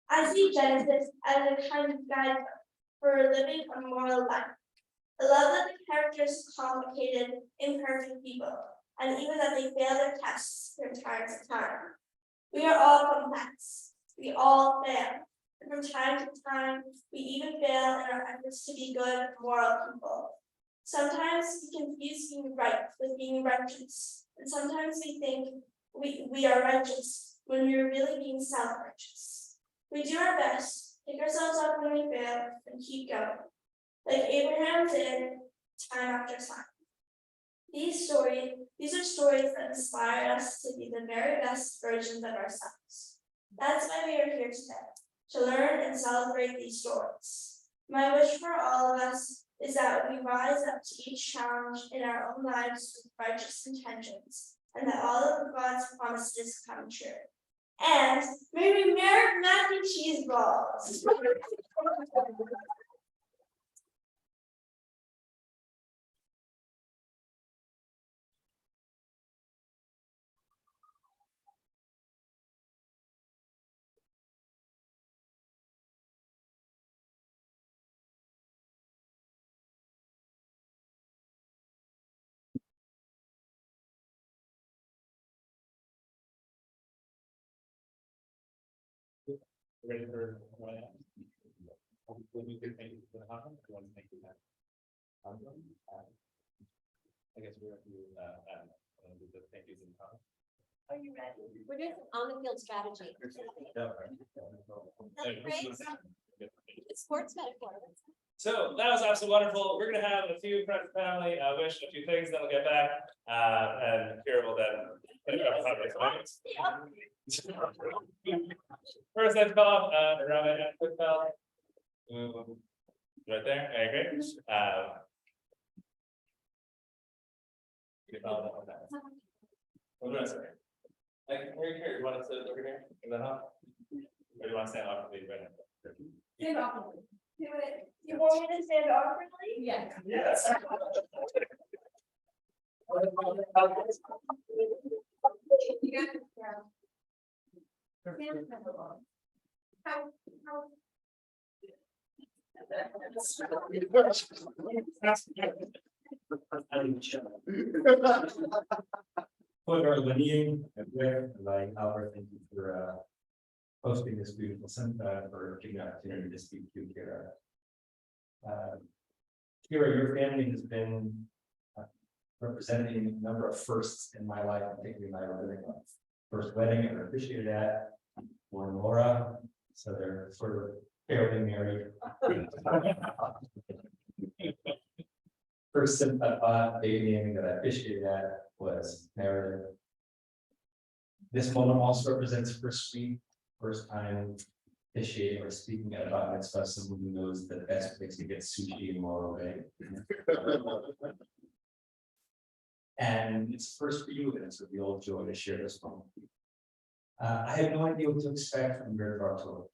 I see Genesis as a kind of guidebook for living a moral life. I love that the characters are complicated, imperfect people, and even that they fail their tests from time to time. We are all complex. We all fail. And from time to time, we even fail in our efforts to be good, moral people. Sometimes we confuse being right with being righteous, and sometimes we think we are righteous when we are really being self-righteous. We do our best, pick ourselves up when we fail, and keep going, like Abraham did time after time. These are stories that inspire us to be the very best versions of ourselves. That's why we are here today, to learn and celebrate these stories. My wish for all of us is that we rise up to each challenge in our own lives with righteous intentions, and that all of God's promises come true. And may we merit mac and cheese balls. Ready for one? When you do thank you for the hotline, I want to thank you. I guess we're going to do the thank yous in the hotline. Are you ready? We're doing on the field strategy. Sports metaphor. So that was absolutely wonderful. We're gonna have a few friends and family wish a few things, then we'll get back. And Kira will then. First, let's call Robin and Quickbell. Right there. Okay, great. Hold on a second. Like, here, you want to sit over here? Is that how? Or do you want to stand off of me right now? Stand off. Do it. You want me to stand awkwardly? Yeah. Yes. You got it. Yeah. For our lineage and where, like Albert, thank you for hosting this beautiful center, for giving the opportunity to speak to Kira. Kira, your family has been representing a number of firsts in my life, particularly my living life. First wedding, I appreciated that. One Laura, so they're sort of fairly married. First baby naming that I appreciated that was Meredith. This moment also represents first week, first time officiating or speaking at a bat mitzvah, someone who knows the best place to get sushi in Morro Bay. And it's first for you, and it's a real joy to share this moment. I had no idea what to expect from your talk.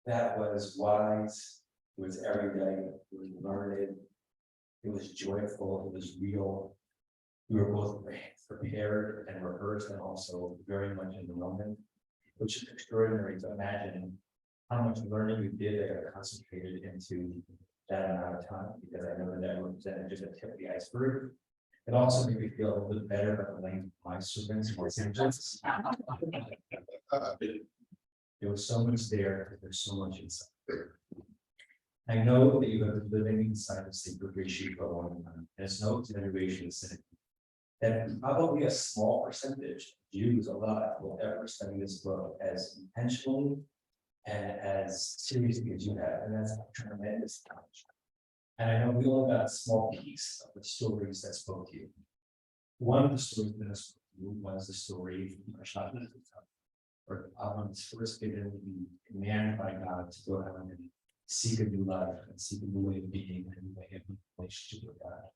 That was wise, it was everyday, it was learned, it was joyful, it was real. We were both prepared and rehearsed and also very much in the moment, which is extraordinary to imagine how much learning you did that got concentrated into that amount of time, because I know that represented just a tip of the iceberg. It also made me feel a little bit better about the length of my sermons, my sentences. There was so much there, there's so much inside. I know that you have been living inside of sacred Rishi for a long time. There's no generation saying that probably a small percentage of Jews alive will ever study this book as intentionally and as seriously as you have, and that's a tremendous challenge. And I know we only got a small piece of the stories that spoke to you. One of the stories that spoke to you was the story from Rashad, where Avram was first given the command by God to go out and seek a new life and seek a new way of being and a new way of relationship with God.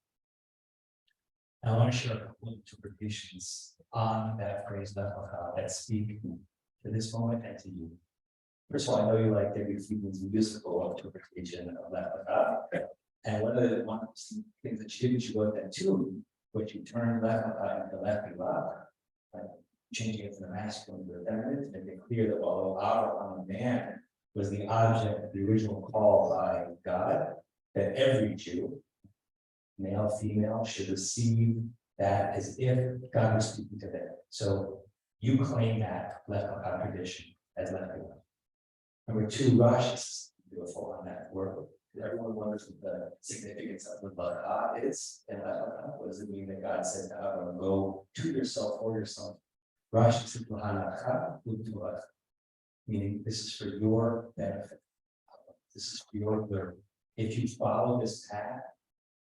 And I want to share a couple of interpretations on that phrase that speak to this moment and to you. First of all, I know you like David Friedman's musical interpretation of that. And one of the things that she did, she wrote that tune, which you turned left into left and left, changing it from the masculine to the feminine, to make it clear that although Abraham, a man, was the object of the original call by God, that every Jew, male, female, should receive that as if God was speaking to them. So you claim that left tradition as left and left. Number two, Rashi is beautiful on that word. Everyone wonders knows what the significance of the Lacha is, and what does it mean that God said to Avram, go to yourself for yourself? Rashi said, "Lahalacha u'tuach," meaning this is for your benefit. This is for your good. If you follow this path,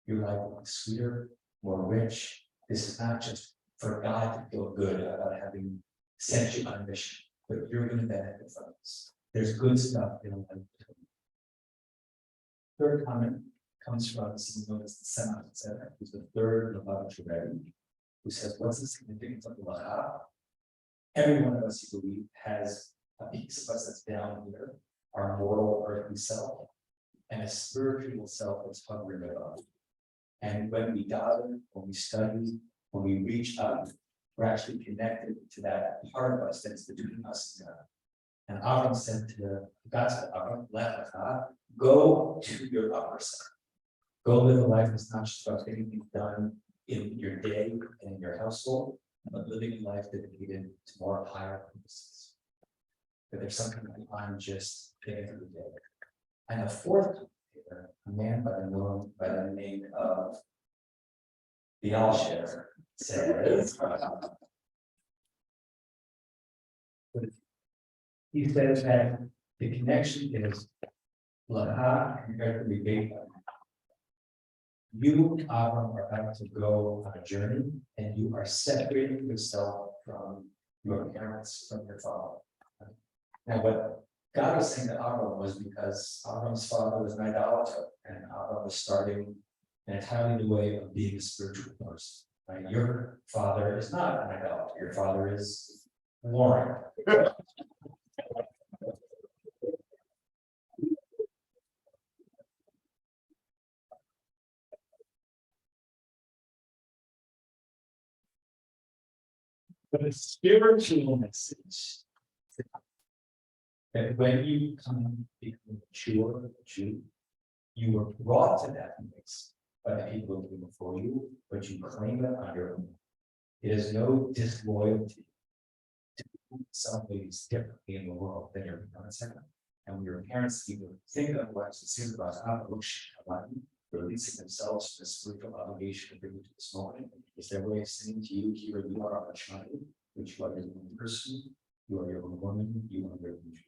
your life will be sweeter, more rich. This is not just for God to feel good about having sent you on a mission, but you're going to benefit from this. There's good stuff in life. Third comment comes from someone known as the Senat, who's the third Lubavitcher Rebbe, who says, what's the significance of the Lacha? Every one of us, you believe, has a piece of us that's down here, our mortal earthly self, and a spiritual self that's hovering above. And when we gather, when we study, when we reach up, we're actually connected to that part of us that's between us and God. And Avram said to God, said, Avram, let God go to your upper self. Go live a life that's not just about getting things done in your day and in your household, but living a life dedicated to more higher purposes. That there's something beyond just getting through the day. And the fourth commentator, a man by the name of the Alsher, says, he says that the connection is Laha compared to the gate. You, Avram, are about to go on a journey, and you are separating yourself from your parents, from your father. Now, what God was saying to Avram was because Avram's father was an idolater, and Avram was starting an entirely new way of being a spiritual person. Right? Your father is not an idolater. Your father is Warren. But a spiritual message that when you become mature Jew, you were brought to that place by the people who came before you, but you claim it on your own. It is no disloyalty to somebody who's differently in the world than your parents have. And when your parents even think of what it seems about releasing themselves from the spiritual obligation to bring you to this moment, is their way of saying to you, here you are a child, which you are your own person, you are your own woman, you are your own Jew.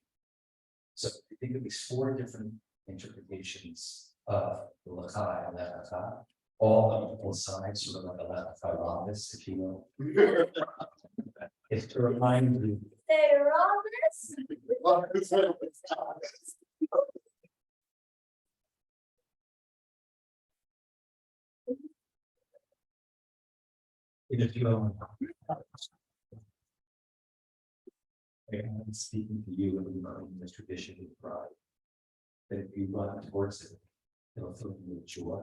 So I think of these four different interpretations of the Lacha and Lechacha, all on equal sides, sort of like a Lechacha Rambis, if you will. It's to remind you. Say Roberts. If you don't. I'm speaking to you and in this tradition of pride. That if you run towards it, it'll fill you with joy.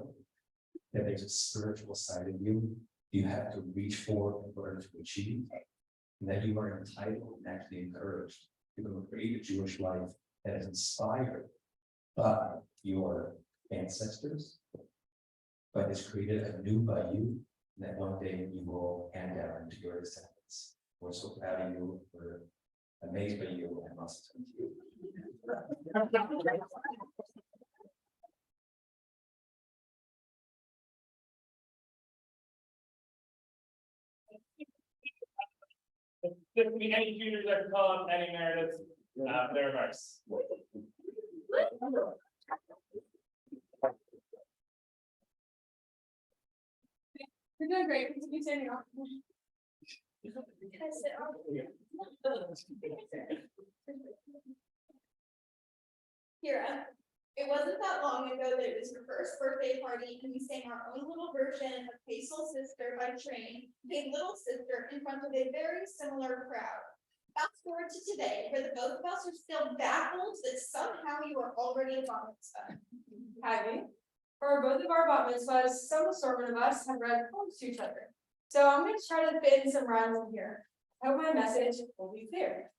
That there's a spiritual side of you have to reach for in order to achieve. And that you are entitled and actually encouraged to create a Jewish life that is inspired by your ancestors, but is created anew by you, and that one day you will hand down to your descendants. We're so proud of you, we're amazed by you, and lost to you. If we any juniors ever come up, any narratives, their remarks. You're doing great. Keep standing up. Kira, it wasn't that long ago that it was your first birthday party and we sang our own little version of Hey Soul Sister by Train, Hey Little Sister, in front of a very similar crowd. Fast forward to today, where the both of us are still baffled that somehow you are already a bar mitzvah. Having. For both of our bat mitzvahs, some assortment of us have read poems to each other. So I'm going to try to fit in some rhymes in here. I hope my message will be clear.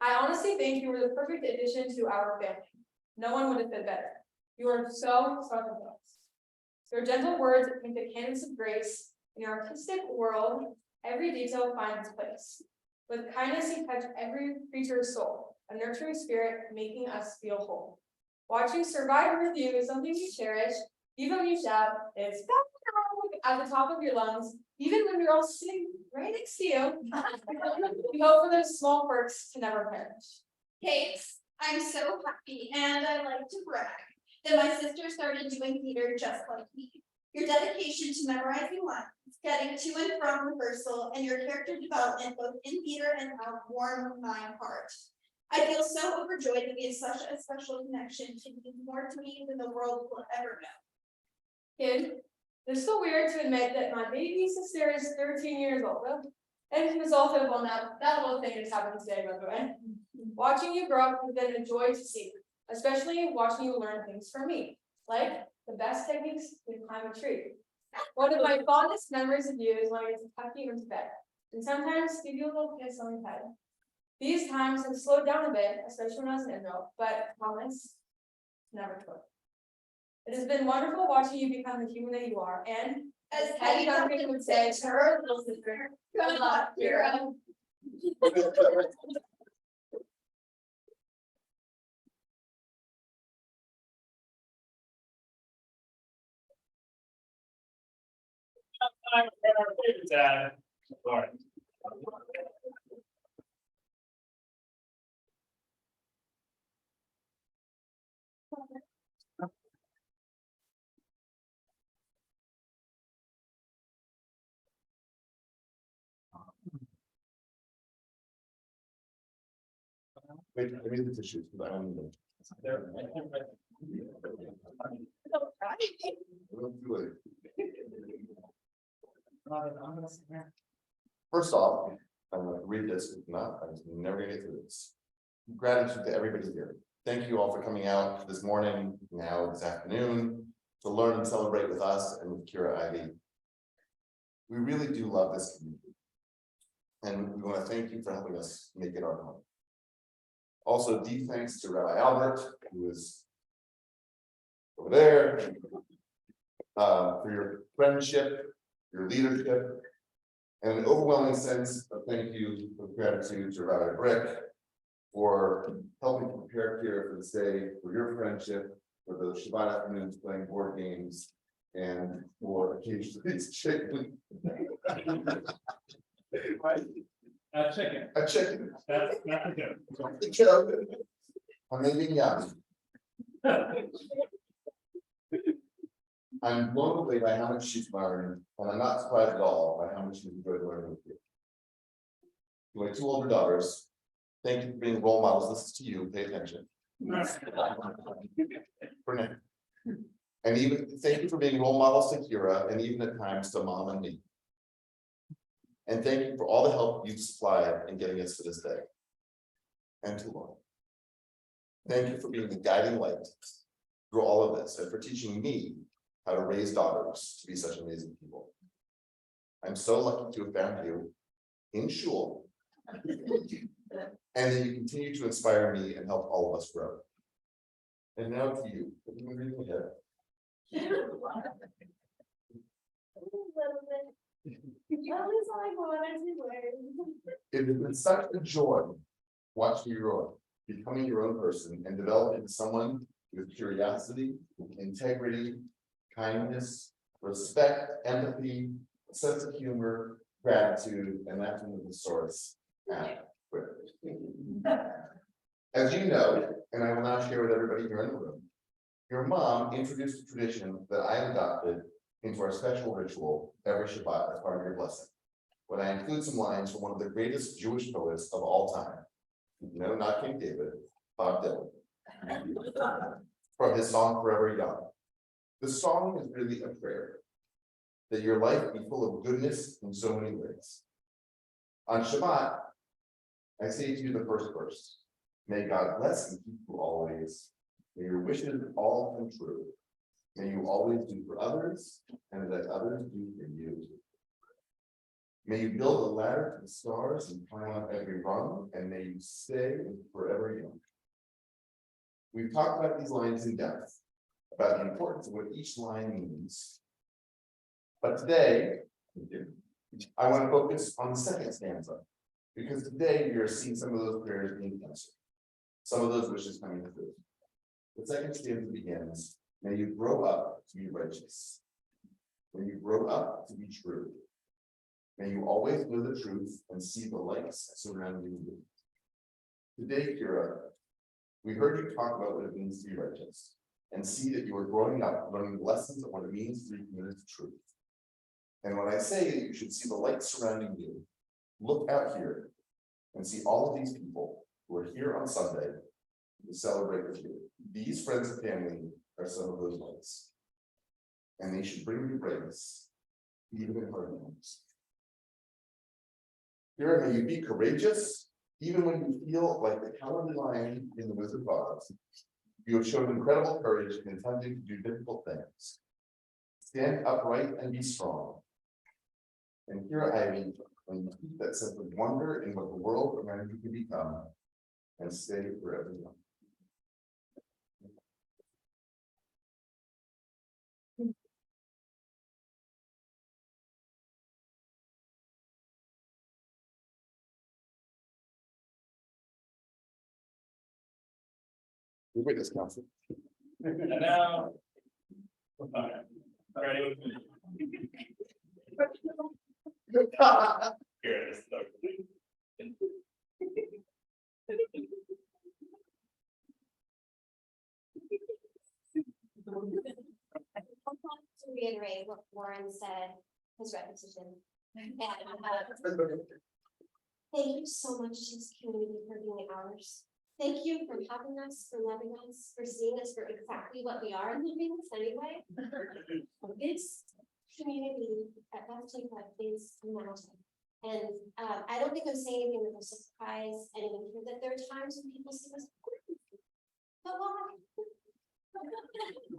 I honestly think you were the perfect addition to our family. No one would have fit better. You are so special to us. Your gentle words make the canvas of grace. In your artistic world, every detail finds its place. With kindness, you touch every creature's soul, a nurturing spirit making us feel whole. Watching Survivor with you is something you cherish, even when you shout, it's at the top of your lungs, even when you're all sitting right next to you. We hope for those small perks to never perish. Cakes, I'm so happy and I like to brag that my sister started doing theater just like me. Your dedication to memorizing lines, getting to and from rehearsal, and your character development both in theater and out warm my heart. I feel so overjoyed that we have such a special connection to mean more to me than the world will ever know. Kid, it's so weird to admit that my baby sister is 13 years old. And was also, well, now that little thing that's happened today, by the way. Watching you grow up has been a joy to see, especially watching you learn things from me, like the best techniques to climb a tree. One of my fondest memories of you is when I get to tuck you into bed, and sometimes give you a little kiss on the head. These times have slowed down a bit, especially when I was an embryo, but promise, never quit. It has been wonderful watching you become the human that you are, and As Patty Duncan would say to her little sister, good luck, Kira. Time for our favorite dad, Lauren. Wait, I need the tissues, because I don't need them. Don't do it. First off, I'm gonna read this, if not, I'm never gonna get through this. Gratitude to everybody here. Thank you all for coming out this morning, now this afternoon, to learn and celebrate with us and with Kira Ivy. We really do love this community. And we want to thank you for helping us make it our home. Also, deep thanks to Rabbi Albert, who is over there, for your friendship, your leadership, and an overwhelming sense of thank you of gratitude to Rabbi Brick for helping prepare Kira for this day, for your friendship, for the Shabbat afternoons playing board games, and for occasionally chicken. Chicken. A chicken. That's a joke. I'm making yummy. I'm blown away by how much she's learned, and I'm not surprised at all by how much she's enjoyed learning with you. You have two older daughters. Thank you for being role models. This is to you. Pay attention. For now. And even thank you for being role models to Kira, and even at times to Mom and me. And thank you for all the help you've supplied in getting us to this day. And to Lauren. Thank you for being the guiding light through all of this, and for teaching me how to raise daughters to be such amazing people. I'm so lucky to have found you in shul. And that you continue to inspire me and help all of us grow. And now to you. It has been such a joy watching you grow up, becoming your own person, and develop into someone with curiosity, integrity, kindness, respect, empathy, a sense of humor, gratitude, and that's one of the source. As you know, and I will now share with everybody here in the room, your mom introduced a tradition that I adopted into our special ritual every Shabbat as part of your blessing, when I include some lines from one of the greatest Jewish poets of all time. No, not King David, Bob Dylan. From his song Forever Young. The song is really a prayer that your life be full of goodness in so many ways. On Shabbat, I say to you the first verse. May God bless and keep you always. May your wishes all come true. May you always do for others, and let others do for you. May you build a ladder to the stars and climb up every rung, and may you stay forever young. We've talked about these lines in depth, about the importance of what each line means. But today, I want to focus on the second stanza, because today we are seeing some of those prayers being answered, some of those wishes coming through. The second stanza begins, may you grow up to be righteous. May you grow up to be true. May you always know the truth and see the lights surrounding you. Today, Kira, we heard you talk about what it means to be righteous and see that you are growing up, learning the lessons of what it means to be committed to truth. And when I say that you should see the light surrounding you, look out here and see all of these people who are here on Sunday to celebrate with you. These friends and family are some of those lights. And they should bring you praise, even in hard times. Here, may you be courageous, even when you feel like the cowardly lion in the Wizard of Oz. You have shown incredible courage in attempting to do difficult things. Stand upright and be strong. And here I mean, when you keep that sense of wonder in what the world around you can become, and stay forever young. We witness council. And now. Ready with me? Here it is. To reiterate what Warren said, his repetition. And, thank you so much to this community for being ours. Thank you for having us, for loving us, for seeing us for exactly what we are and loving us anyway. This community at Beth is a mountain. And I don't think I'm saying anything that will surprise anyone here, that there are times when people see us. But why?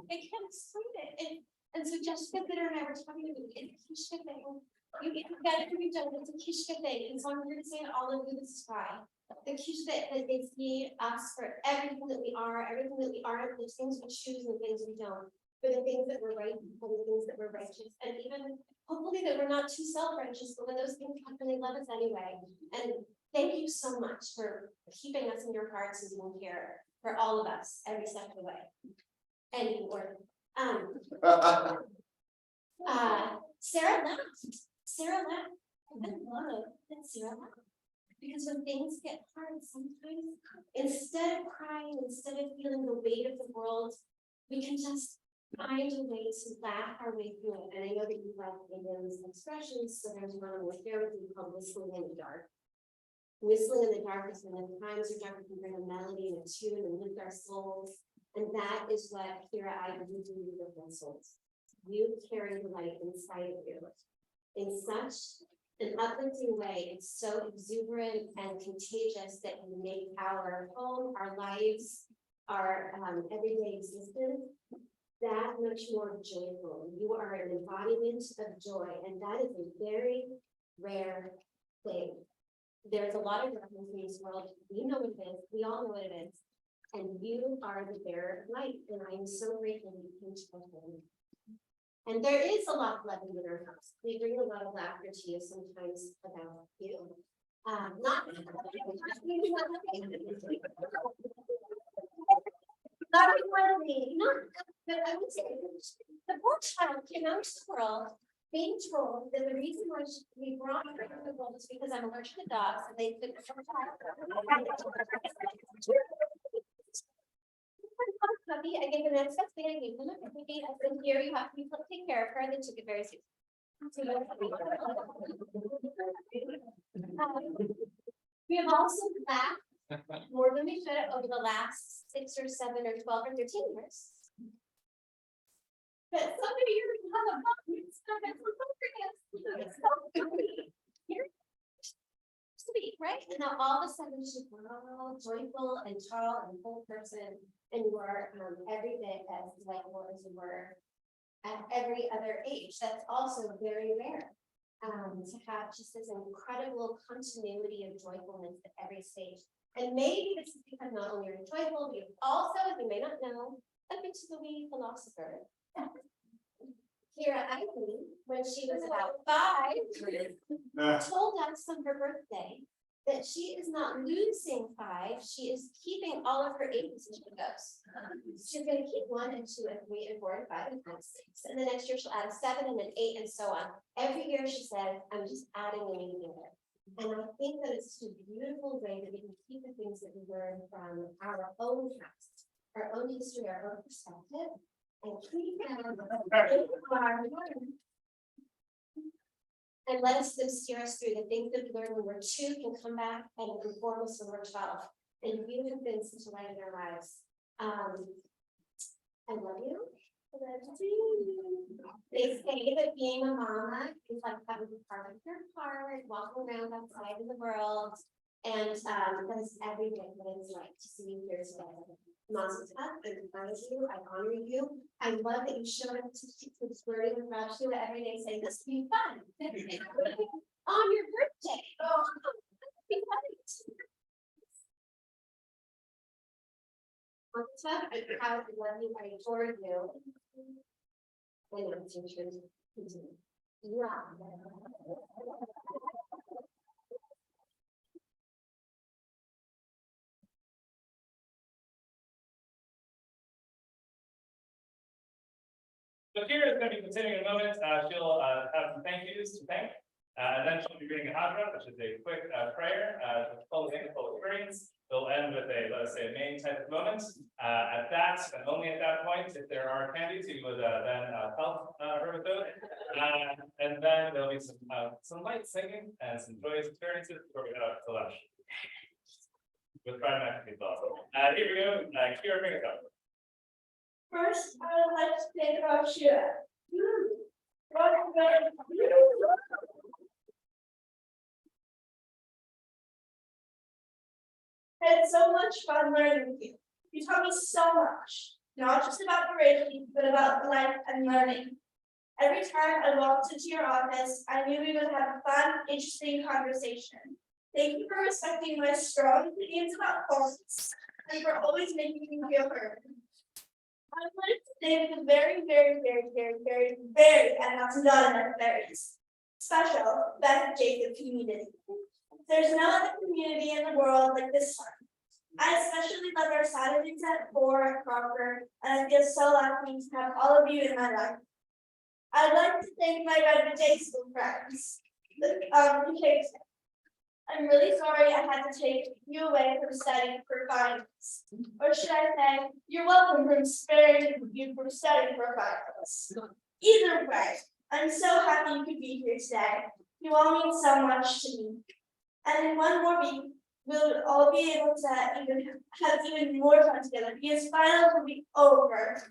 I can't explain it. And so Jessica Bitter and I were talking about it. It's a thing. You gotta be done. It's a Kishka thing. And so I'm here to say to all of you, this is why. The Kishka that they see us for everything that we are, everything that we aren't, the things we choose and the things we don't. For the things that we're right and the things that we're righteous. And even hopefully that we're not too self-righteous, but when those things happen, they love us anyway. And thank you so much for keeping us in your hearts and being here for all of us every step of the way. Anymore. Sarah left. I love that Sarah left. Because when things get hard, sometimes instead of crying, instead of feeling the weight of the world, we can just find a way to laugh our way through it. And I know that you love those expressions, so there's one with here with you called whistling in the dark. Whistling in the dark is when the times are dark, we can bring a melody and a tune and lift our souls. And that is what Kira I do with our souls. You carry the light inside of you in such an uplifting way. It's so exuberant and contagious that you make our home, our lives, our everyday existence that much more joyful. You are an embodiment of joy, and that is a very rare thing. There's a lot of darkness in this world. You know what it is. We all know what it is. And you are the bearer of light. And I am so grateful you came to my home. And there is a lot of love in our house. We bring a lot of laughter to you sometimes about you. Not everybody, not, but I would say the poor child came out to the world being told that the reason why we brought her to the world is because I'm allergic to dogs and they took puppy. I gave them an excess thing. I gave them a puppy. I said, here you have to be take care of her. They took it very seriously. We have also laughed more than we should over the last 6 or 7 or 12 or 13 years. But somebody here has a puppy. Sweet, right? And now all of a sudden she's all joyful and tall and full person, and you are every bit as delightful as you were at every other age. That's also very rare. To have just this incredible continuity of joyfulness at every stage. And maybe this is because not only are you joyful, but you've also, you may not know, a bit of the wee philosopher. Kira Ivy, when she was about 5, told us on her birthday that she is not losing 5, she is keeping all of her 8s as she goes. She's gonna keep 1 and 2 and 3 and 4 and 5 and add 6, and the next year she'll add a 7 and an 8 and so on. Every year she says, I'm just adding and leaving it. And I think that it's a beautiful way that we can keep the things that we learn from our own past, our own history, our own perspective, and keep them and let us steer us through the things that we learned when we're 2 can come back and inform us when we're 12 and beautiful things into light in our lives. I love you. They say that being a mama is like having part of your heart, walking around outside in the world. And that is every day what it's like to see you here today. Mazel tov, I'm proud of you, I honor you. I love that you showed up to this word and gratitude every day saying this will be fun. On your birthday. Oh, be fun. Mazel tov, I'm proud, I love you, I adore you. I know it's your turn to continue. Yeah. So Kira is going to be continuing in a moment. She'll have some thank yous to thank. And then she'll be reading a Hadra, which is a quick prayer, full experience. They'll end with a, let us say, a main type of moment. At that, and only at that point, if there are candies, you would then help her with those. And then there'll be some light singing and some joyous experiences before we head out to lunch. With Friday night pizza also. Here we go. Kira, bring it up. First, I would like to thank our Shira. I had so much fun learning with you. You taught me so much, not just about Bereshit, but about life and learning. Every time I walked into your office, I knew we would have a fun, interesting conversation. Thank you for respecting my strong opinions about politics and for always making me feel heard. I would like to thank the very, and not enough berries, special Beth Jacob community. There's no other community in the world like this one. I especially love our Saturdays at 4 at Crawford, and I feel so lucky to have all of you in my life. I'd like to thank my Redwood Day School friends. I'm really sorry I had to take you away from studying for finals. Or should I say, you're welcome from sparing you from studying for finals. Either way, I'm so happy you could be here today. You all mean so much to me. And in one more week, we'll all be able to have even more fun together because finals will be over.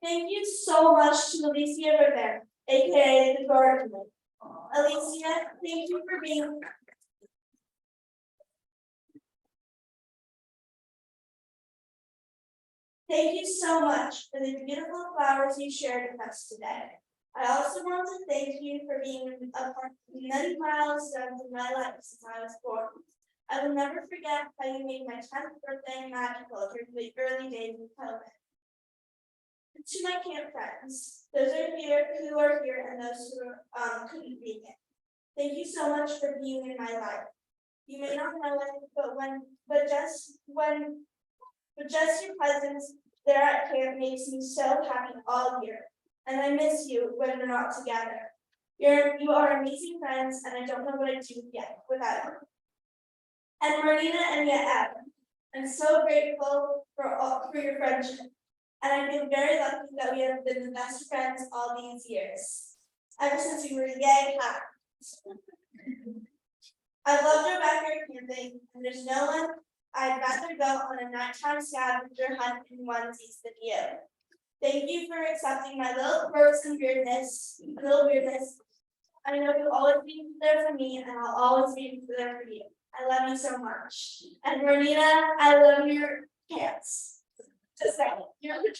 Thank you so much to Alicia Rivera, aka the Garden. Alicia, thank you for being. Thank you so much for the beautiful flowers you shared with us today. I also want to thank you for being a part of many milestones in my life since I was born. I will never forget how you made my 10th birthday magical during the early days of COVID. To my camp friends, those who are here and those who couldn't make it. Thank you so much for being in my life. You may not know it, but just your presence there at camp makes me so happy all year. And I miss you when we're not together. You are amazing friends, and I don't know what I'd do yet without you. And Marina and yet Adam, I'm so grateful for your friendship. And I feel very lucky that we have been the best friends all these years. Ever since we were yay high. I loved our backyard camping, and there's no one I'd rather go on a nighttime scavenger hunt in onesies than you. Thank you for accepting my little quirks and weirdness. I know you'll always be there for me, and I'll always be there for you. I love you so much. And Marina, I love your pants. Just saying, you're the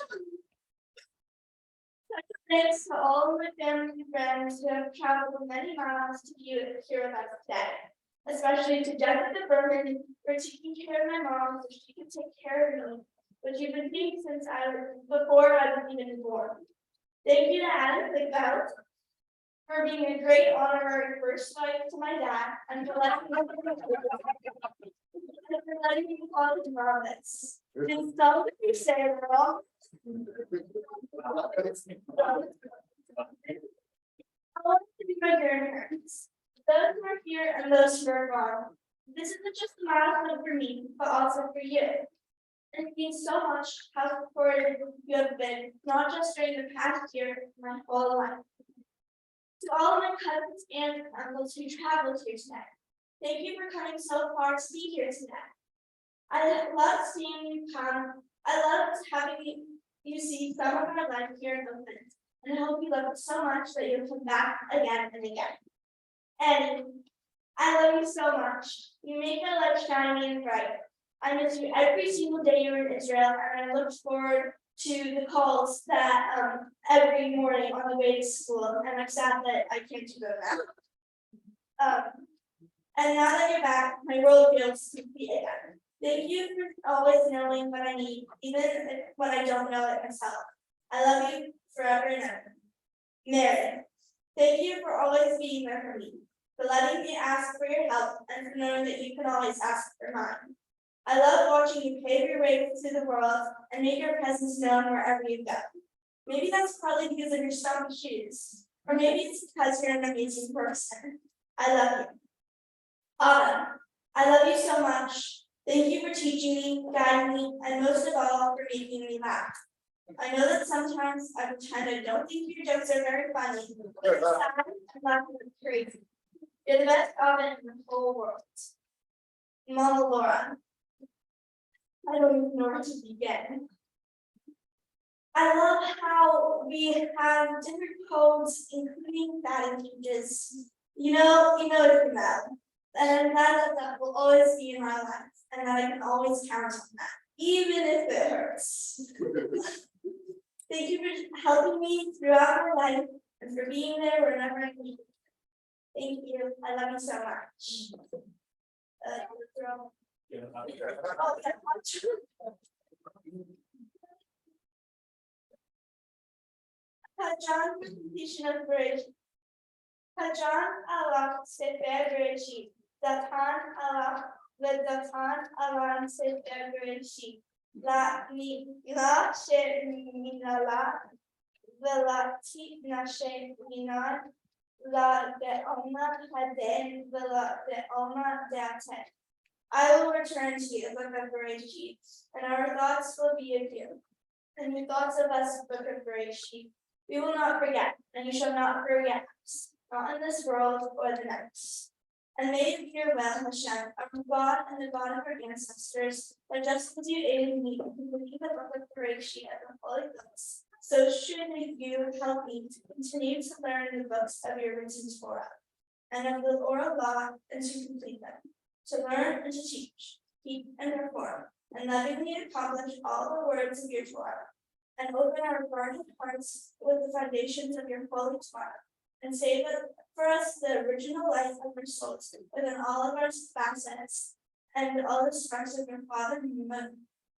Thanks to all of my family and friends who have traveled many miles to be here with us today. Especially to Jessica Berman for taking care of my mom so she could take care of me, which you've been doing since before I was even born. Thank you to Adam Bigbout for being a great honorary first wife to my dad, and for letting me call him Roberts. And so you say we're all. I want to be my grandparents, those who are here and those who are gone. This isn't just a milestone for me, but also for you. And it means so much how supportive you have been, not just during the past year, my whole life. To all of my cousins and uncles who traveled here today, thank you for coming so far to be here today. I love seeing you come. I love having you see some of our life here in Oakland, and I hope you love it so much that you'll come back again and again. And I love you so much. You make my life shiny and bright. I miss you every single day you were in Israel, and I look forward to the calls that every morning on the way to school. And I'm sad that I can't do that now. And now that you're back, my world feels complete again. Thank you for always knowing what I need, even when I don't know it myself. I love you forever and ever. Mary, thank you for always being there for me, for letting me ask for your help, and for knowing that you can always ask for mine. I love watching you pave your way through the world and make your presence known wherever you go. Maybe that's partly because of your stompy shoes, or maybe it's because you're an amazing person. I love you. Autumn, I love you so much. Thank you for teaching me, guiding me, and most of all, for making me laugh. I know that sometimes I pretend I don't think your jokes are very funny, but inside I'm laughing like crazy. You're the best Autumn in the whole world. Mama Laura, I don't even know where to begin. I love how we have different codes, including batting cages. You know if you know. And I'm glad that will always be in my life, and that I can always count on that, even if it hurts. Thank you for helping me throughout my life and for being there whenever I need you. Thank you. I love you so much. John, completion of bridge. John Allah sefer bridge. Datan Allah ve datan Allah sefer bridge. La she minala ve la ti nashe minan. La de oma haden ve la de oma daten. I will return to you, book of Bereshit, and our thoughts will be of you, and your thoughts of us, book of Bereshit. We will not forget, and you shall not forget us, not in this world or the next. And may it be well, Hashem, our God and the God of our ancestors, that just as you aided me to complete the book of Bereshit and the Holy Books, so should you help me to continue to learn the books of your written Torah, and of the oral law, and to complete them. To learn and to teach, keep and perform, and lovingly accomplish all the words of your Torah, and open our guarded hearts with the foundations of your holy Torah, and save for us the original life of our souls within all of our facets, and all the sparks of your Father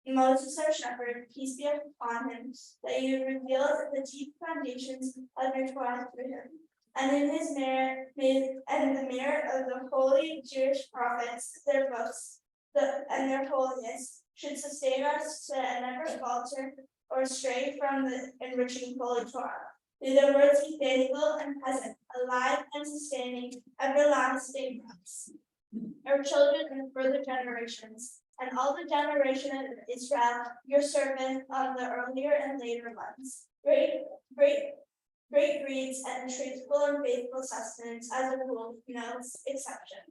Moses, our shepherd, peace be upon him, that you revealed the deep foundations of your Torah through him. And in his merit, and the merit of the holy Jewish prophets, their books, and their holiness, should sustain us to never falter or stray from the enriching holy Torah. May their words be faithful and present, alive and sustaining, everlasting us, our children and further generations, and all the generation of Israel, your servant of the earlier and later ones. Great breeds and truthful and faithful sustenance as a rule, no exception.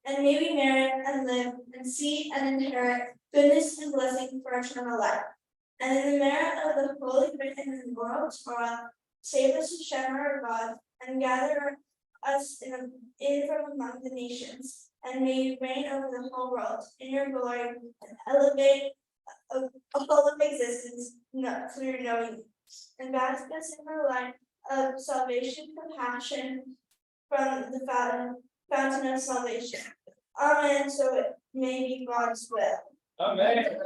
And may we merit and live and see and inherit goodness and blessing for eternal life. And in the merit of the holy written and moral Torah, save us Hashem our God, and gather us in from among the nations. And may you reign over the whole world in your glory and elevate all of existence through knowing you. And bask us in the light of salvation, compassion from the fountain of salvation. Amen. So it may be God's will. Amen.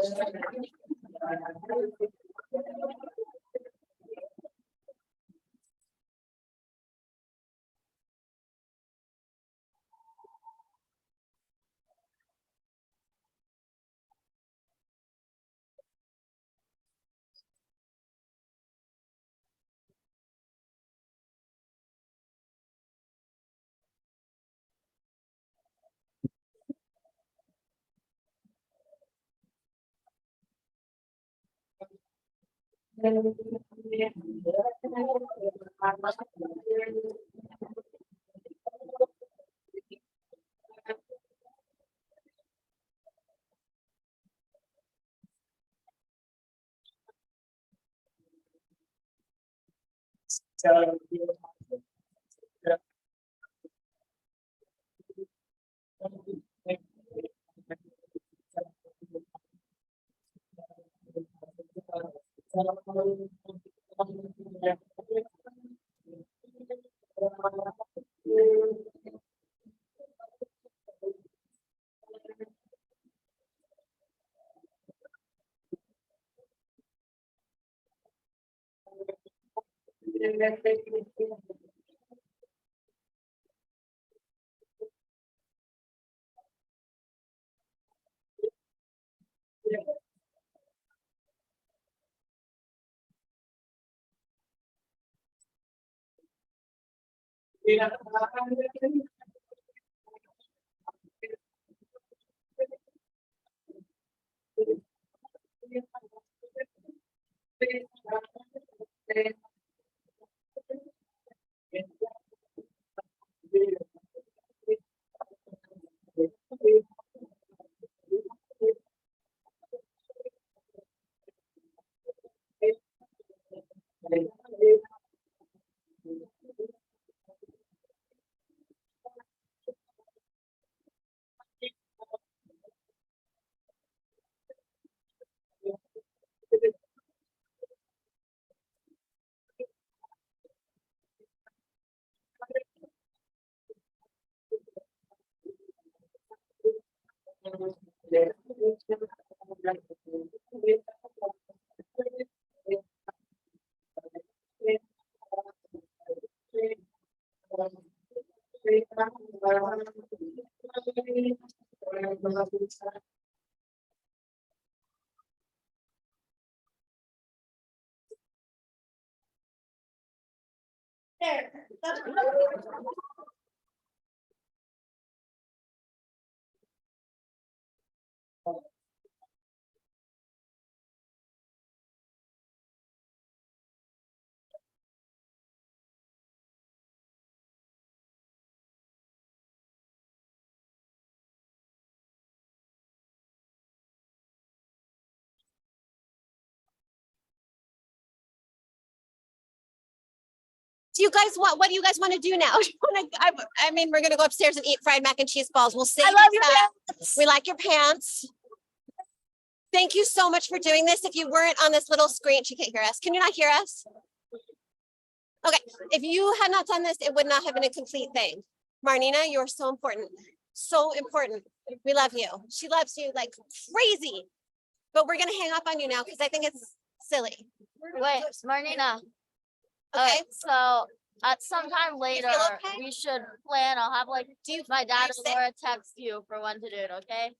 There. Do you guys what do you guys want to do now? I mean, we're gonna go upstairs and eat fried mac and cheese balls. We'll save I love your that. pants. We like your pants. Thank you so much for doing this. If you weren't on this little screen, she can't hear us. Can you not hear us? Okay, if you had not done this, it would not have been a complete thing. Marnina, you're so important. So important. We love you. She loves you like crazy. But we're gonna hang up on you now because I think it's silly. Wait, Marnina. Okay. So at some time later, okay? we should plan. I'll have like my dad are you or sick? Laura text you for when to do it, okay?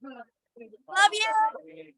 Love you.